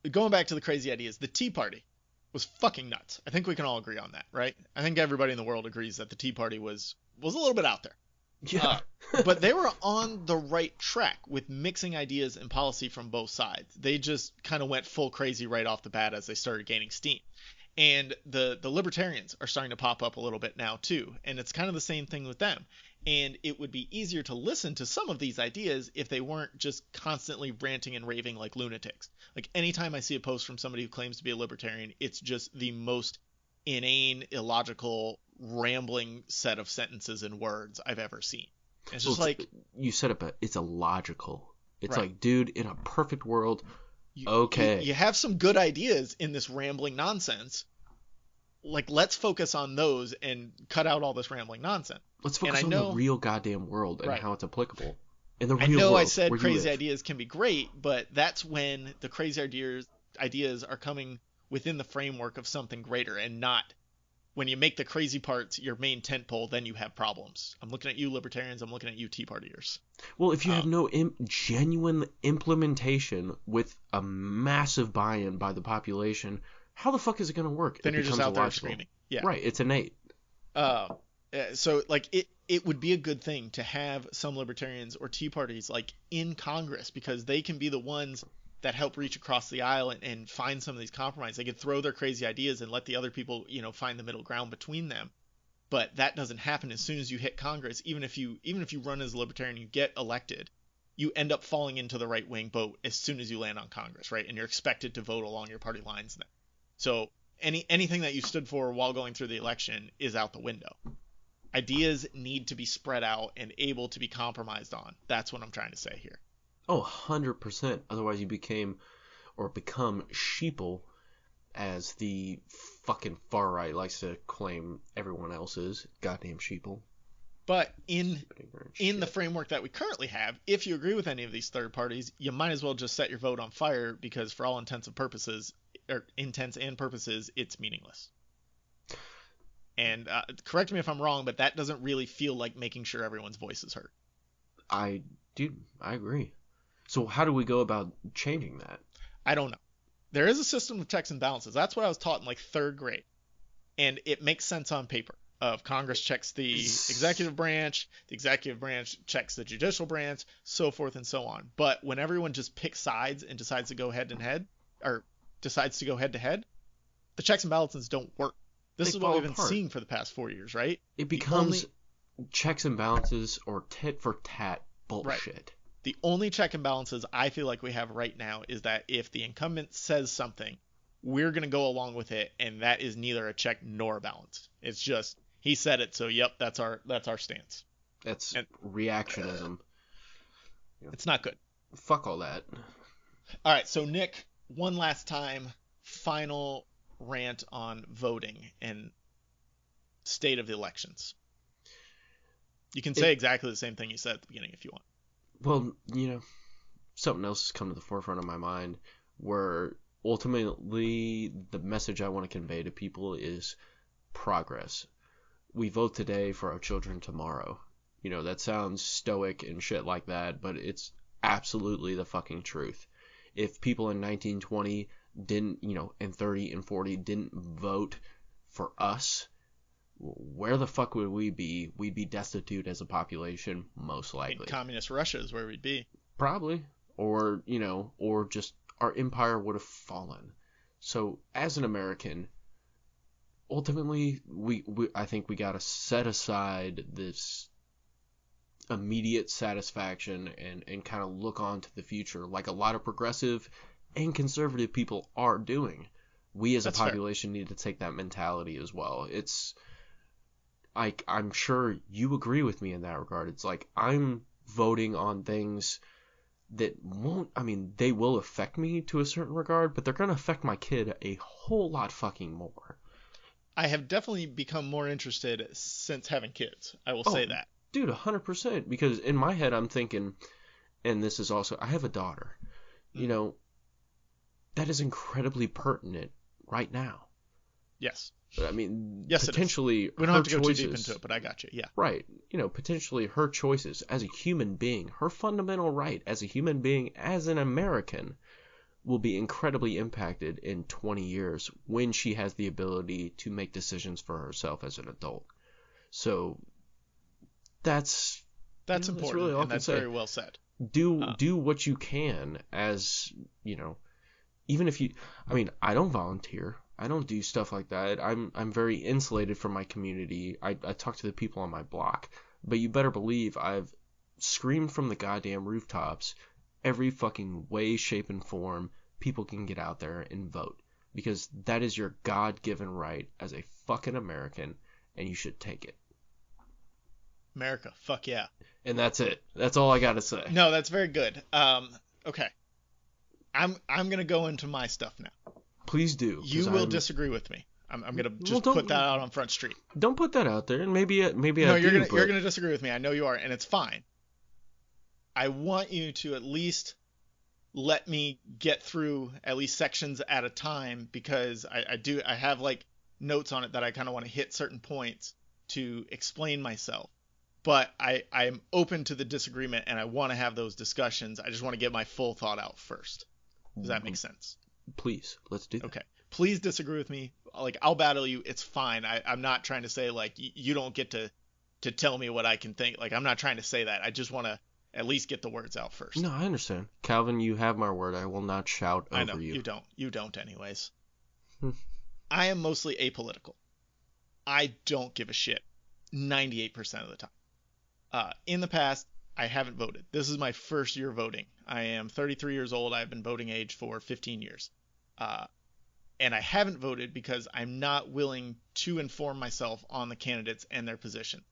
Going back to the crazy ideas, the Tea Party was fucking nuts. I think we can all agree on that, right? I think everybody in the world agrees that the Tea Party was a little bit out there. Yeah. But they were on the right track with mixing ideas and policy from both sides. They just kind of went full crazy right off the bat as they started gaining steam. And the libertarians are starting to pop up a little bit now too. And it's kind of the same thing with them. And it would be easier to listen to some of these ideas if they weren't just constantly ranting and raving like lunatics. Like anytime I see a post from somebody who claims to be a libertarian, it's just the most inane, illogical, rambling set of sentences and words I've ever seen. It's just you said it, but it's illogical. It's right. Like, dude, in a perfect world, okay. You have some good ideas in this rambling nonsense. Like, let's focus on those and cut out all this rambling nonsense. Let's focus on the real goddamn world and how it's applicable. In the real world. I know world, I said crazy ideas can be great, but that's when the crazy ideas are coming within the framework of something greater, and not when you make the crazy parts your main tentpole, then you have problems. I'm looking at you libertarians, I'm looking at you Tea Partiers. Well, if you have no genuine implementation with a massive buy-in by the population, how the fuck is it going to work? Then you're just out there screaming. Yeah. Right, it's innate. So like it would be a good thing to have some libertarians or Tea Parties like in Congress, because they can be the ones that help reach across the aisle and find some of these compromises. They could throw their crazy ideas and let the other people, find the middle ground between them. But that doesn't happen as soon as you hit Congress. Even if you run as a libertarian, you get elected. you end up falling into the right-wing boat as soon as you land on Congress, right? And you're expected to vote along your party lines then. So anything that you stood for while going through the election is out the window. Ideas need to be spread out and able to be compromised on. That's what I'm trying to say here. Oh, 100%. Otherwise you become sheeple, as the fucking far right likes to claim everyone else is. Goddamn sheeple. But in the framework that we currently have, if you agree with any of these third parties, you might as well just set your vote on fire, because for all intents and purposes, it's meaningless. And correct me if I'm wrong, but that doesn't really feel like making sure everyone's voice is heard. I agree. So how do we go about changing that? I don't know. There is a system of checks and balances. That's what I was taught in like third grade. And it makes sense on paper. Of Congress checks the executive branch checks the judicial branch, so forth and so on. But when everyone just picks sides and decides to go head to head, the checks and balances don't work. This is what we've been seeing for the past 4 years, right? It becomes checks and balances or tit for tat bullshit. Right. The only check and balances I feel like we have right now is that if the incumbent says something, we're going to go along with it, and that is neither a check nor a balance. It's just, he said it, so yep, that's our stance. That's reactionism. It's not good. Fuck all that. All right, so Nick, one last time, final rant on voting and state of the elections. You can say exactly the same thing you said at the beginning if you want. Well, something else has come to the forefront of my mind, where ultimately the message I want to convey to people is progress. We vote today for our children tomorrow. That sounds stoic and shit like that, but it's absolutely the fucking truth. If people in 1920 didn't, in 30 and 40 didn't vote for us, where the fuck would we be? We'd be destitute as a population, most likely. In communist Russia is where we'd be. Probably. Or just our empire would have fallen. So as an American, ultimately, I think we got to set aside this immediate satisfaction and kind of look on to the future, like a lot of progressive and conservative people are doing. We as a population need to take that mentality as well. I'm sure you agree with me in that regard. It's like I'm voting on things that they will affect me to a certain regard, but they're going to affect my kid a whole lot fucking more. I have definitely become more interested since having kids. I will say that. Dude, 100%. Because in my head, I'm thinking, and this is also, I have a daughter. Mm. That is incredibly pertinent right now. Yes. Yes, potentially we don't have to go too deep into it, but I got you. Yeah. Right. Potentially her choices as a human being, her fundamental right as a human being, as an American, will be incredibly impacted in 20 years when she has the ability to make decisions for herself as an adult. So that's important, that's really all and that's very well said. Do what you can, as even if you. I don't volunteer. I don't do stuff like that. I'm very insulated from my community. I talk to the people on my block, but you better believe I've screamed from the goddamn rooftops every fucking way, shape, and form people can get out there and vote, because that is your God-given right as a fucking American, and you should take it. America, fuck yeah. And that's it. That's all I gotta say. No, that's very good. Okay. I'm gonna go into my stuff now. Please do. You will disagree with me. I'm gonna just put that out on Front Street. Don't put that out there, and maybe you're gonna disagree with me. I know you are, and it's fine. I want you to at least let me get through at least sections at a time, because I have like notes on it that I kind of want to hit certain points to explain myself. But I'm open to the disagreement, and I want to have those discussions. I just want to get my full thought out first. Does that make sense? Please, let's do that. Okay. Please disagree with me. Like, I'll battle you. It's fine. I'm not trying to say, like, you don't get to tell me what I can think. Like, I'm not trying to say that. I just want to at least get the words out first. No, I understand. Calvin, you have my word. I will not shout over you. I know. You don't. You don't anyways. I am mostly apolitical. I don't give a shit 98% of the time. In the past, I haven't voted. This is my first year voting. I am 33 years old. I've been voting age for 15 years. Uh, and I haven't voted because I'm not willing to inform myself on the candidates and their position.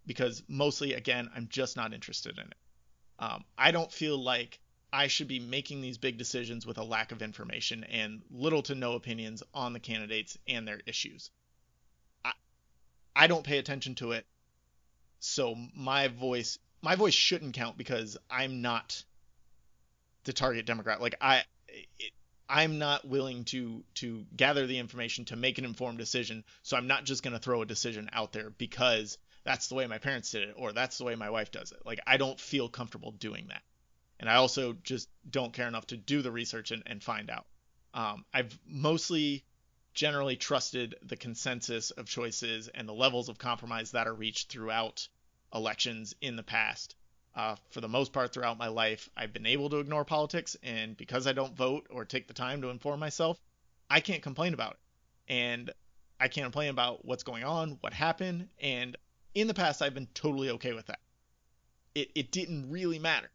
Because mostly, again, I'm just not interested in it. I don't feel like I should be making these big decisions with a lack of information and little to no opinions on the candidates and their issues. I don't pay attention to it, so my voice shouldn't count because I'm not the target demographic. Like I'm not willing to gather the information to make an informed decision, so I'm not just going to throw a decision out there because that's the way my parents did it or that's the way my wife does it. Like I don't feel comfortable doing that. And I also just don't care enough to do the research and find out. I've mostly generally trusted the consensus of choices and the levels of compromise that are reached throughout elections in the past. For the most part throughout my life, I've been able to ignore politics, and because I don't vote or take the time to inform myself, I can't complain about it. And I can't complain about what's going on, what happened, and in the past I've been totally okay with that. It didn't really matter.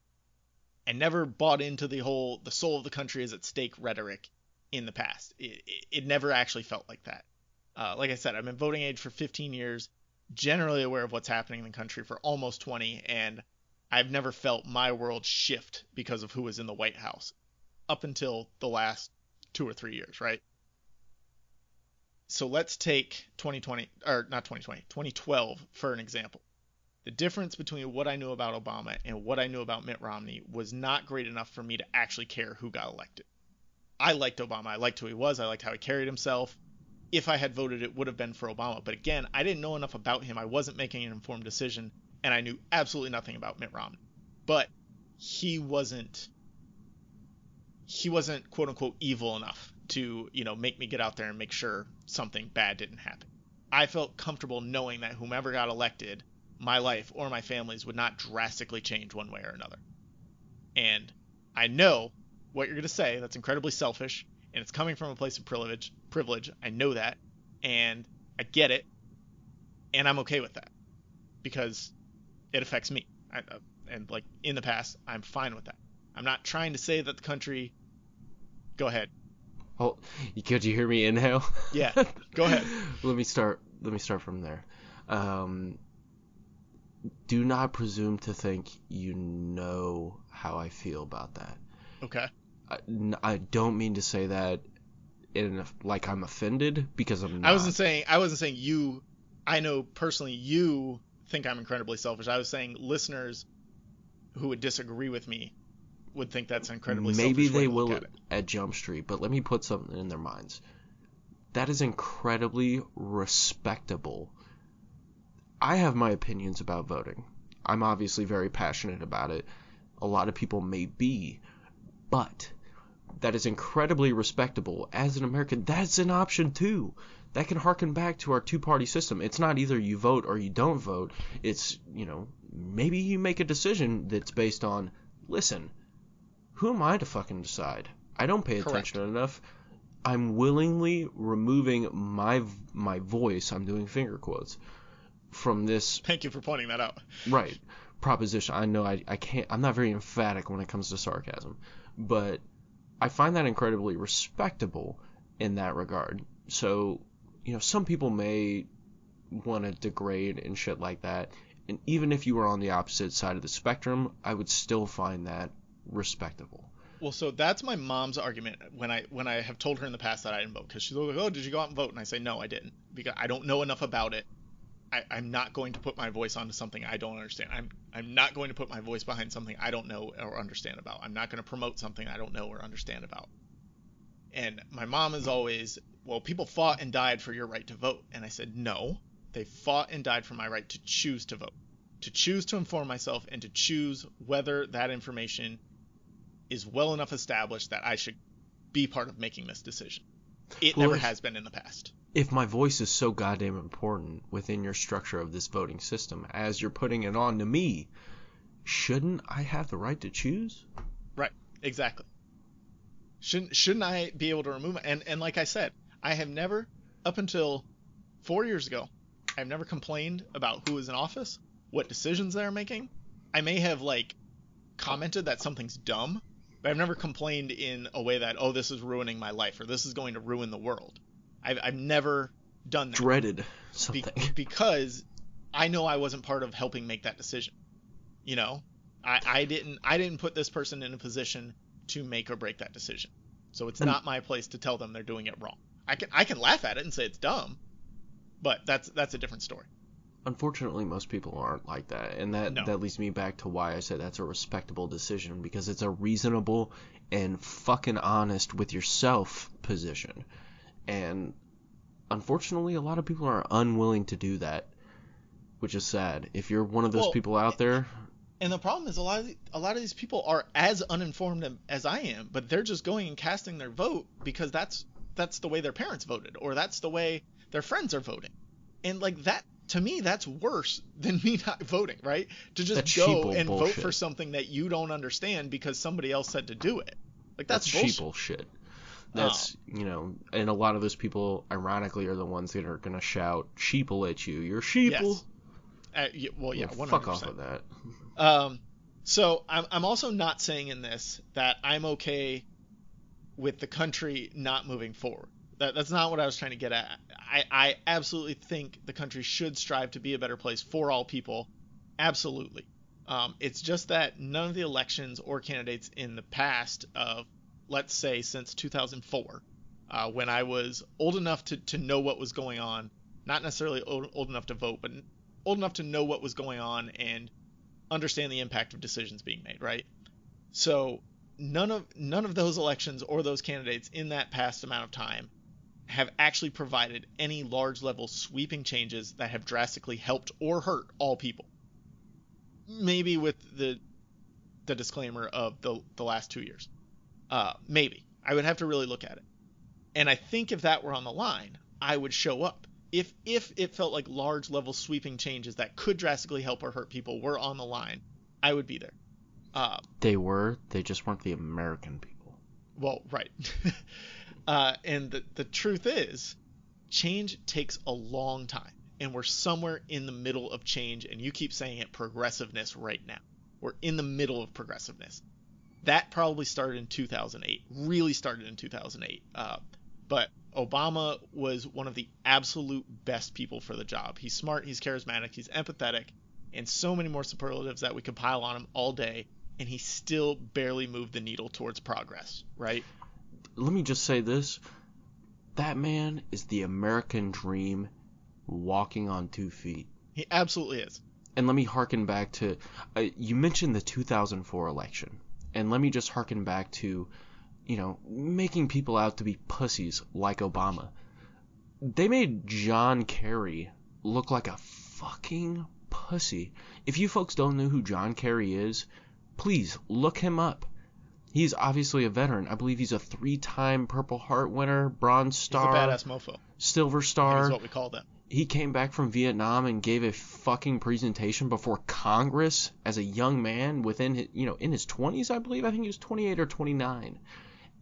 I never bought into the soul of the country is at stake rhetoric in the past. It never actually felt like that. Like I said, I've been voting age for 15 years, generally aware of what's happening in the country for almost 20, and I've never felt my world shift because of who was in the White House up until the last 2 or 3 years, right? So let's take 2012 for an example. The difference between what I knew about Obama and what I knew about Mitt Romney was not great enough for me to actually care who got elected. I liked Obama. I liked who he was. I liked how he carried himself. If I had voted, it would have been for Obama. But again, I didn't know enough about him. I wasn't making an informed decision, and I knew absolutely nothing about Mitt Romney. But he wasn't quote unquote evil enough to, make me get out there and make sure something bad didn't happen. I felt comfortable knowing that whomever got elected, my life or my family's would not drastically change one way or another. And I know what you're going to say. That's incredibly selfish, and it's coming from a place of privilege. I know that, and I get it, and I'm okay with that because it affects me. And like in the past, I'm fine with that. I'm not trying to say that the country. Go ahead. Oh, could you hear me inhale? Yeah, go ahead. Let me start from there. Do not presume to think you know how I feel about that. Okay. I don't mean to say that like I'm offended, because I'm not. I wasn't saying you. I know personally you think I'm incredibly selfish. I was saying listeners who would disagree with me would think that's incredibly selfish. Maybe they will at Jump Street, but let me put something in their minds. That is incredibly respectable. I have my opinions about voting. I'm obviously very passionate about it. A lot of people may be, but that is incredibly respectable. As an American, that's an option too. That can harken back to our two-party system. It's not either you vote or you don't vote. It's, maybe you make a decision that's based on, listen, who am I to fucking decide? I don't pay attention enough. I'm willingly removing my voice, I'm doing finger quotes, from this. Thank you for pointing that out. Right. Proposition. I know I can't, I'm not very emphatic when it comes to sarcasm, but I find that incredibly respectable in that regard. So, some people may want to degrade and shit like that, and even if you were on the opposite side of the spectrum, I would still find that respectable. Well, so that's my mom's argument when I have told her in the past that I didn't vote, because she's like, oh, did you go out and vote? And I say, no, I didn't, because I don't know enough about it. I'm not going to put my voice onto something I don't understand. I'm not going to put my voice behind something I don't know or understand about. I'm not going to promote something I don't know or understand about. And my mom is always, well, people fought and died for your right to vote. And I said, no, they fought and died for my right to choose to vote, to choose to inform myself, and to choose whether that information is well enough established that I should be part of making this decision. It never has been in the past. If my voice is so goddamn important within your structure of this voting system, as you're putting it on to me, shouldn't I have the right to choose? Right, exactly. Shouldn't I be able to remove it? And like I said, I have never, up until 4 years ago, I've never complained about who is in office, what decisions they're making. I may have like commented that something's dumb, but I've never complained in a way that, oh, this is ruining my life or this is going to ruin the world. I've never done that. Dreaded something. Because I know I wasn't part of helping make that decision. You know, I didn't put this person in a position to make or break that decision. So it's not my place to tell them they're doing it wrong. I can laugh at it and say it's dumb, but that's a different story. Unfortunately, most people aren't like that, and that leads me back to why I said that's a respectable decision, because it's a reasonable and fucking honest with yourself position. And unfortunately, a lot of people are unwilling to do that, which is sad. If you're one of those people out there. And the problem is a lot of these people are as uninformed as I am, but they're just going and casting their vote because that's the way their parents voted, or that's the way their friends are voting. And like that, to me, that's worse than me not voting, right? To just go and vote for something that you don't understand because somebody else said to do it. Like that's sheeple shit. That's, you know, and a lot of those people, ironically, are the ones that are going to shout sheeple at you. You're sheeple. Yes. Well, yeah, 100%. Fuck off of that. So I'm also not saying in this that I'm okay with the country not moving forward. That's not what I was trying to get at. I absolutely think the country should strive to be a better place for all people. Absolutely. It's just that none of the elections or candidates in the past of, let's say, since 2004, when I was old enough to know what was going on, not necessarily old enough to vote, but old enough to know what was going on and understand the impact of decisions being made, right? So none of those elections or those candidates in that past amount of time have actually provided any large level sweeping changes that have drastically helped or hurt all people. Maybe with the disclaimer of the last 2 years. Maybe. I would have to really look at it. And I think if that were on the line, I would show up. If it felt like large level sweeping changes that could drastically help or hurt people were on the line, I would be there. They just weren't the American people. Well, right. And the truth is, change takes a long time. And we're somewhere in the middle of change. And you keep saying it, progressiveness right now. We're in the middle of progressiveness. That probably started in 2008. Really started in 2008. But Obama was one of the absolute best people for the job. He's smart, he's charismatic, he's empathetic, and so many more superlatives that we could pile on him all day, and he still barely moved the needle towards progress, right? Let me just say this. That man is the American dream walking on 2 feet. He absolutely is. And let me harken back to, you mentioned the 2004 election, and let me just harken back to, you know, making people out to be pussies like Obama. They made John Kerry look like a fucking pussy. If you folks don't know who John Kerry is, please look him up. He's obviously a veteran. I believe he's a 3-time Purple Heart winner, Bronze Star. He's a badass mofo. Silver Star. That's what we call them. He came back from Vietnam and gave a fucking presentation before Congress as a young man within his, you know, in his 20s, I believe. I think he was 28 or 29.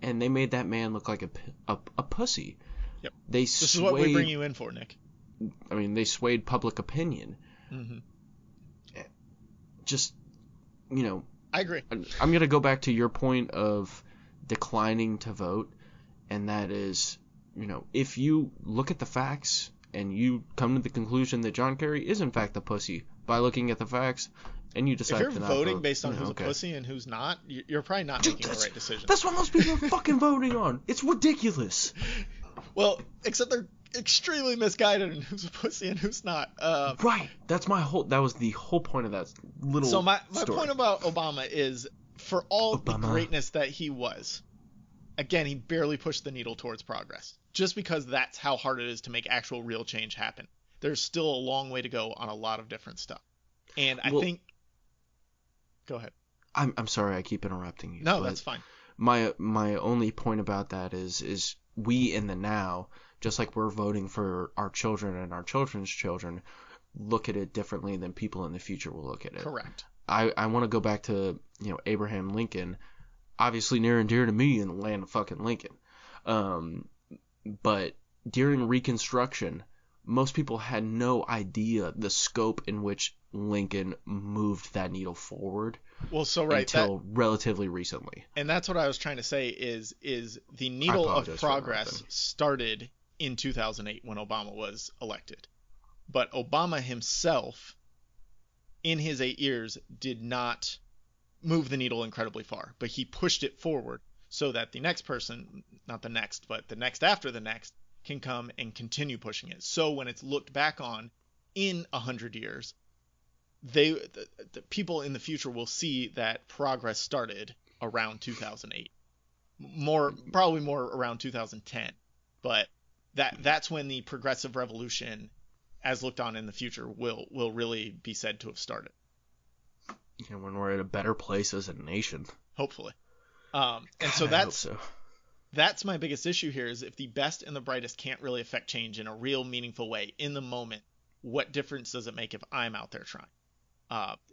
And they made that man look like a pussy. Yep. This is what we bring you in for, Nick. I mean, they swayed public opinion. Mm-hmm. Just, you know. I agree. I'm going to go back to your point of declining to vote. And that is, you know, if you look at the facts and you come to the conclusion that John Kerry is in fact a pussy by looking at the facts, and you decide to not vote. If you're voting based on who's a pussy and who's not, you're probably not making the right decision. That's what most people are fucking voting on. It's ridiculous. Well, except they're extremely misguided in who's a pussy and who's not. Right. That was the whole point of that little So my story. point about Obama is, for all the greatness that he was, again, he barely pushed the needle towards progress. Just because that's how hard it is to make actual real change happen. There's still a long way to go on a lot of different stuff. And I think... Go ahead. I'm sorry I keep interrupting you. No, that's fine. My only point about that is we in the now, just like we're voting for our children and our children's children, look at it differently than people in the future will look at it. Correct. I want to go back to, you know, Abraham Lincoln, obviously near and dear to me in the land of fucking Lincoln. But during Reconstruction, most people had no idea the scope in which Lincoln moved that needle forward. Well, so right, until relatively recently. And that's what I was trying to say is the needle of progress started in 2008 when Obama was elected. But Obama himself, in his 8 years, did not move the needle incredibly far, but he pushed it forward so that the next person, not the next, but the next after the next, can come and continue pushing it. So when it's looked back on in 100 years, the people in the future will see that progress started around 2008, probably more around 2010, but that's when the progressive revolution, as looked on in the future, will really be said to have started. And when we're in a better place as a nation, hopefully. And so that's my biggest issue here, is if the best and the brightest can't really affect change in a real meaningful way in the moment, what difference does it make if I'm out there trying?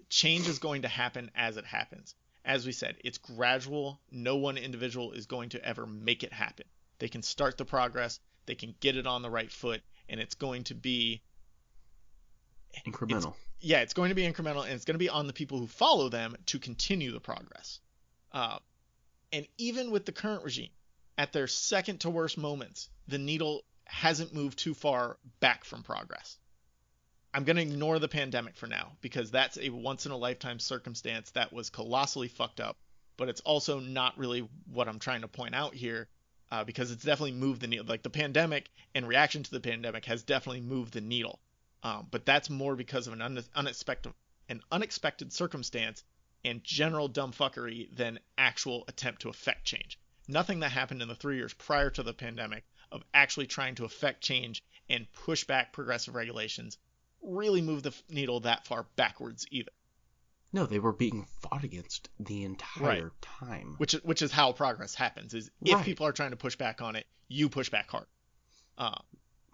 Change is going to happen as it happens. As we said, it's gradual. No one individual is going to ever make it happen. They can start the progress, they can get it on the right foot, and it's going to be incremental. It's going to be incremental, and it's going to be on the people who follow them to continue the progress. And even with the current regime, at their second to worst moments, the needle hasn't moved too far back from progress. I'm going to ignore the pandemic for now, because that's a once-in-a-lifetime circumstance that was colossally fucked up, but it's also not really what I'm trying to point out here, because it's definitely moved the needle. Like, the pandemic and reaction to the pandemic has definitely moved the needle, but that's more because of an unexpected circumstance and general dumb fuckery than actual attempt to affect change. Nothing that happened in the 3 years prior to the pandemic of actually trying to affect change and push back progressive regulations really move the needle that far backwards either. No, they were being fought against the entire time. Which is how progress happens, is if people are trying to push back on it, you push back hard.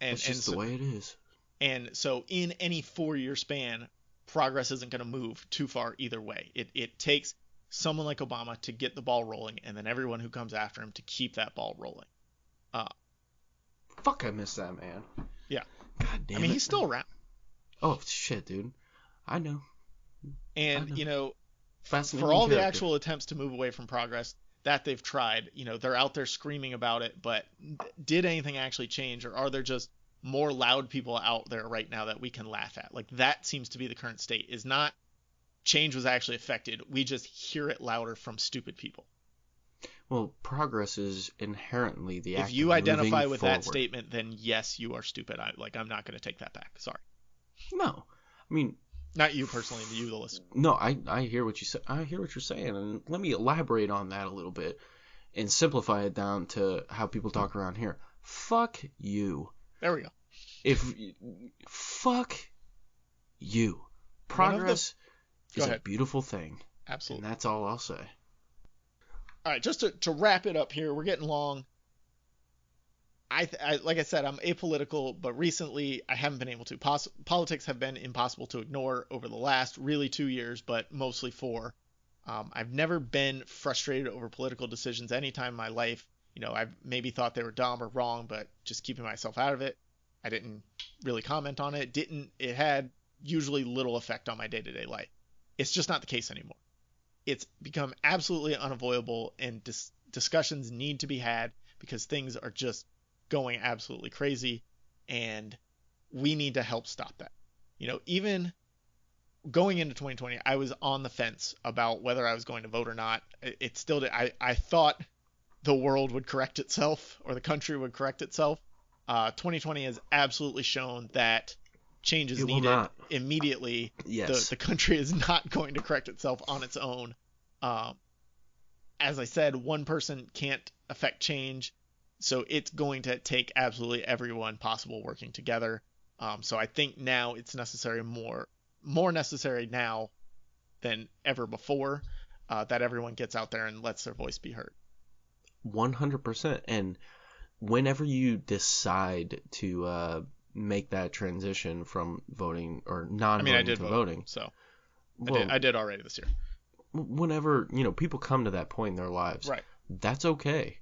It's just the way it is. And so in any 4-year span, progress isn't going to move too far either way. It takes someone like Obama to get the ball rolling, and then everyone who comes after him to keep that ball rolling. Fuck, I miss that man. Yeah. God damn it. I mean, he's still around. Oh, shit, dude. I know. And, Fascinating for all character. the actual attempts to move away from progress that they've tried, they're out there screaming about it, but did anything actually change, or are there just more loud people out there right now that we can laugh at? Like, that seems to be the current state, is not change was actually affected. We just hear it louder from stupid people. Well, progress is inherently the act If you of identify moving with forward. that statement, then yes, you are stupid. I'm not going to take that back. Sorry. No. I mean, not you personally, you the listener. No, I hear what you say. I hear what you're saying, and let me elaborate on that a little bit and simplify it down to how people talk around here. Fuck you. There we go. Fuck you. Progress is a beautiful thing. Absolutely. And that's all I'll say. All right, just to wrap it up here, we're getting long. I like I said, I'm apolitical, but recently I haven't been able to. Politics have been impossible to ignore over the last really 2 years, but mostly 4. I've never been frustrated over political decisions any time in my life. I've maybe thought they were dumb or wrong, but just keeping myself out of it. I didn't really comment on it. It had usually little effect on my day-to-day life. It's just not the case anymore. It's become absolutely unavoidable, and discussions need to be had because things are just going absolutely crazy, and we need to help stop that. Even going into 2020, I was on the fence about whether I was going to vote or not. It still did. I thought the world would correct itself, or the country would correct itself. 2020 has absolutely shown that change is needed immediately. Yes. The country is not going to correct itself on its own. As I said, one person can't affect change. So it's going to take absolutely everyone possible working together. So I think now it's necessary, more necessary now than ever before, that everyone gets out there and lets their voice be heard. 100%. And whenever you decide to make that transition from voting or non-voting to voting, so I did already this year. Whenever people come to that point in their lives, right? That's okay.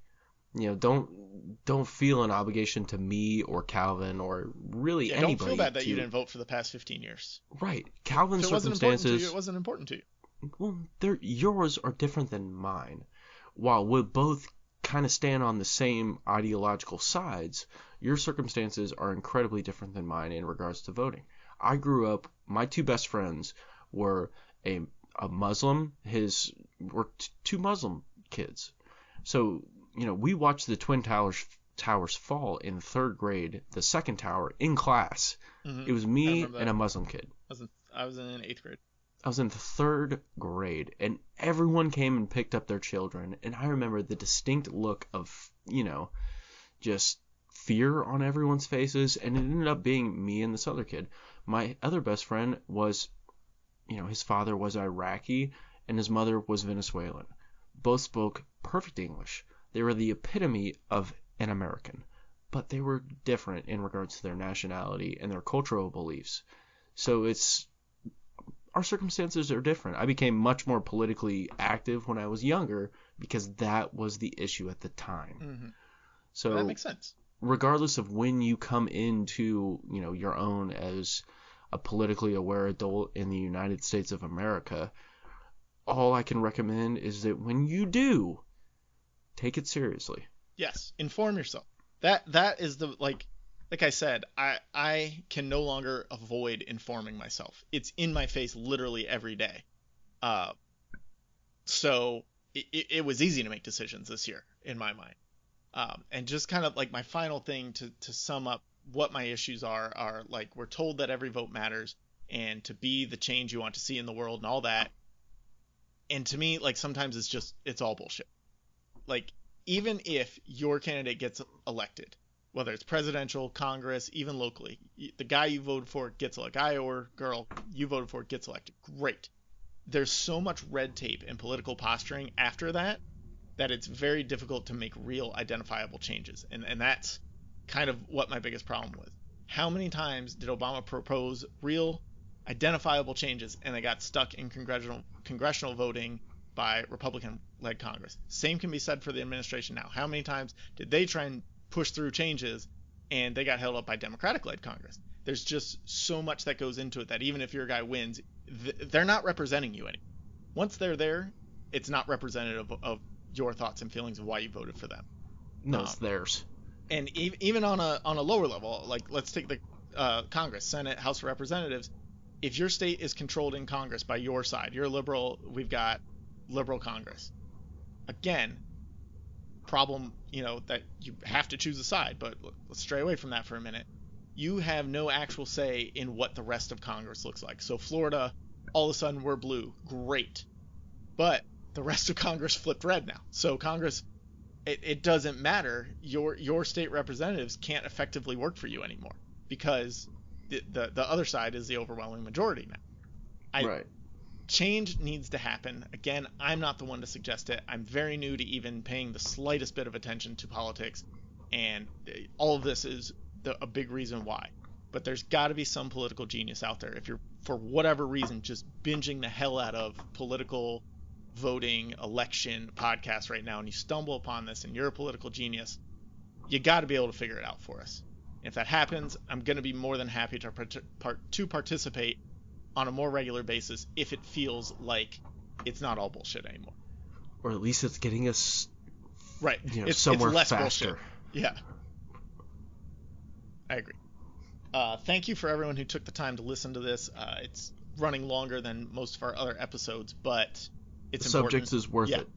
don't feel an obligation to me or Calvin or really anybody. Don't feel bad that you didn't vote for the past 15 years. Right. Calvin's if it circumstances. Wasn't important to you, it wasn't important to you. Well, yours are different than mine. While we both kind of stand on the same ideological sides, your circumstances are incredibly different than mine in regards to voting. I grew up, my two best friends were a Muslim, were two Muslim kids. So, we watched the Twin Towers fall in third grade, the second tower, in class. Mm-hmm. It was me and a Muslim kid. I was in 8th grade. I was in the third grade, and everyone came and picked up their children, and I remember the distinct look of, just fear on everyone's faces, and it ended up being me and this other kid. My other best friend was, his father was Iraqi, and his mother was Venezuelan. Both spoke perfect English. They were the epitome of an American, but they were different in regards to their nationality and their cultural beliefs. So our circumstances are different. I became much more politically active when I was younger because that was the issue at the time. Mm-hmm. So that makes sense. Regardless of when you come into, your own as a politically aware adult in the United States of America, all I can recommend is that when you do, take it seriously. Yes, inform yourself. That is the like I said, I can no longer avoid informing myself. It's in my face literally every day. So it was easy to make decisions this year in my mind. And just kind of like my final thing to sum up what my issues are like, we're told that every vote matters and to be the change you want to see in the world and all that. And to me, like, sometimes it's all bullshit. Like, even if your candidate gets elected, whether it's presidential, Congress, even locally, the guy you voted for gets elected, guy or girl you voted for gets elected. Great. There's so much red tape and political posturing after that it's very difficult to make real identifiable changes. And that's kind of what my biggest problem was. How many times did Obama propose real identifiable changes and they got stuck in congressional voting by Republican-led Congress? Same can be said for the administration now. How many times did they try and push through changes and they got held up by Democratic-led Congress? There's just so much that goes into it that even if your guy wins, they're not representing you anymore. Once they're there, it's not representative of your thoughts and feelings of why you voted for them. No, it's theirs. And even on a lower level, like let's take the Congress, Senate, House of Representatives. If your state is controlled in Congress by your side, you're a liberal, we've got liberal Congress. Again, problem, that you have to choose a side, but let's stray away from that for a minute. You have no actual say in what the rest of Congress looks like. So Florida, all of a sudden we're blue. Great. But the rest of Congress flipped red now. So Congress, it doesn't matter. Your state representatives can't effectively work for you anymore because the other side is the overwhelming majority now. Right. Change needs to happen. Again, I'm not the one to suggest it. I'm very new to even paying the slightest bit of attention to politics, and all of this is a big reason why. But there's got to be some political genius out there. If you're, for whatever reason, just binging the hell out of political voting election podcasts right now, and you stumble upon this and you're a political genius, you got to be able to figure it out for us. If that happens, I'm going to be more than happy to participate on a more regular basis if it feels like it's not all bullshit anymore. Or at least it's getting us right. Somewhere it's less faster. Bullshit. Yeah. I agree. Thank you for everyone who took the time to listen to this. It's running longer than most of our other episodes, but it's important. Subject is worth it.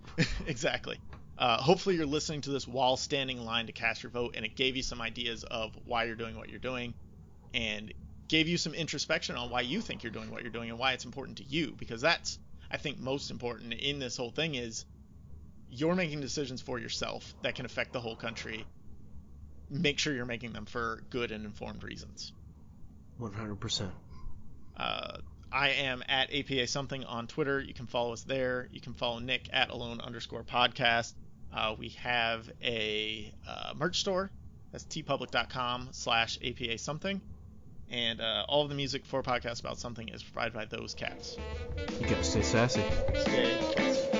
Exactly. Hopefully you're listening to this while standing in line to cast your vote, and it gave you some ideas of why you're doing what you're doing, and gave you some introspection on why you think you're doing what you're doing and why it's important to you, because that's, I think, most important in this whole thing is you're making decisions for yourself that can affect the whole country. Make sure you're making them for good and informed reasons. 100%. I am at APA something on Twitter. You can follow us there. You can follow Nick at alone_podcast. We have a merch store. That's tpublic.com/APA something. And all of the music for Podcast About Something is provided by those cats. You gotta stay sassy. Stay sassy.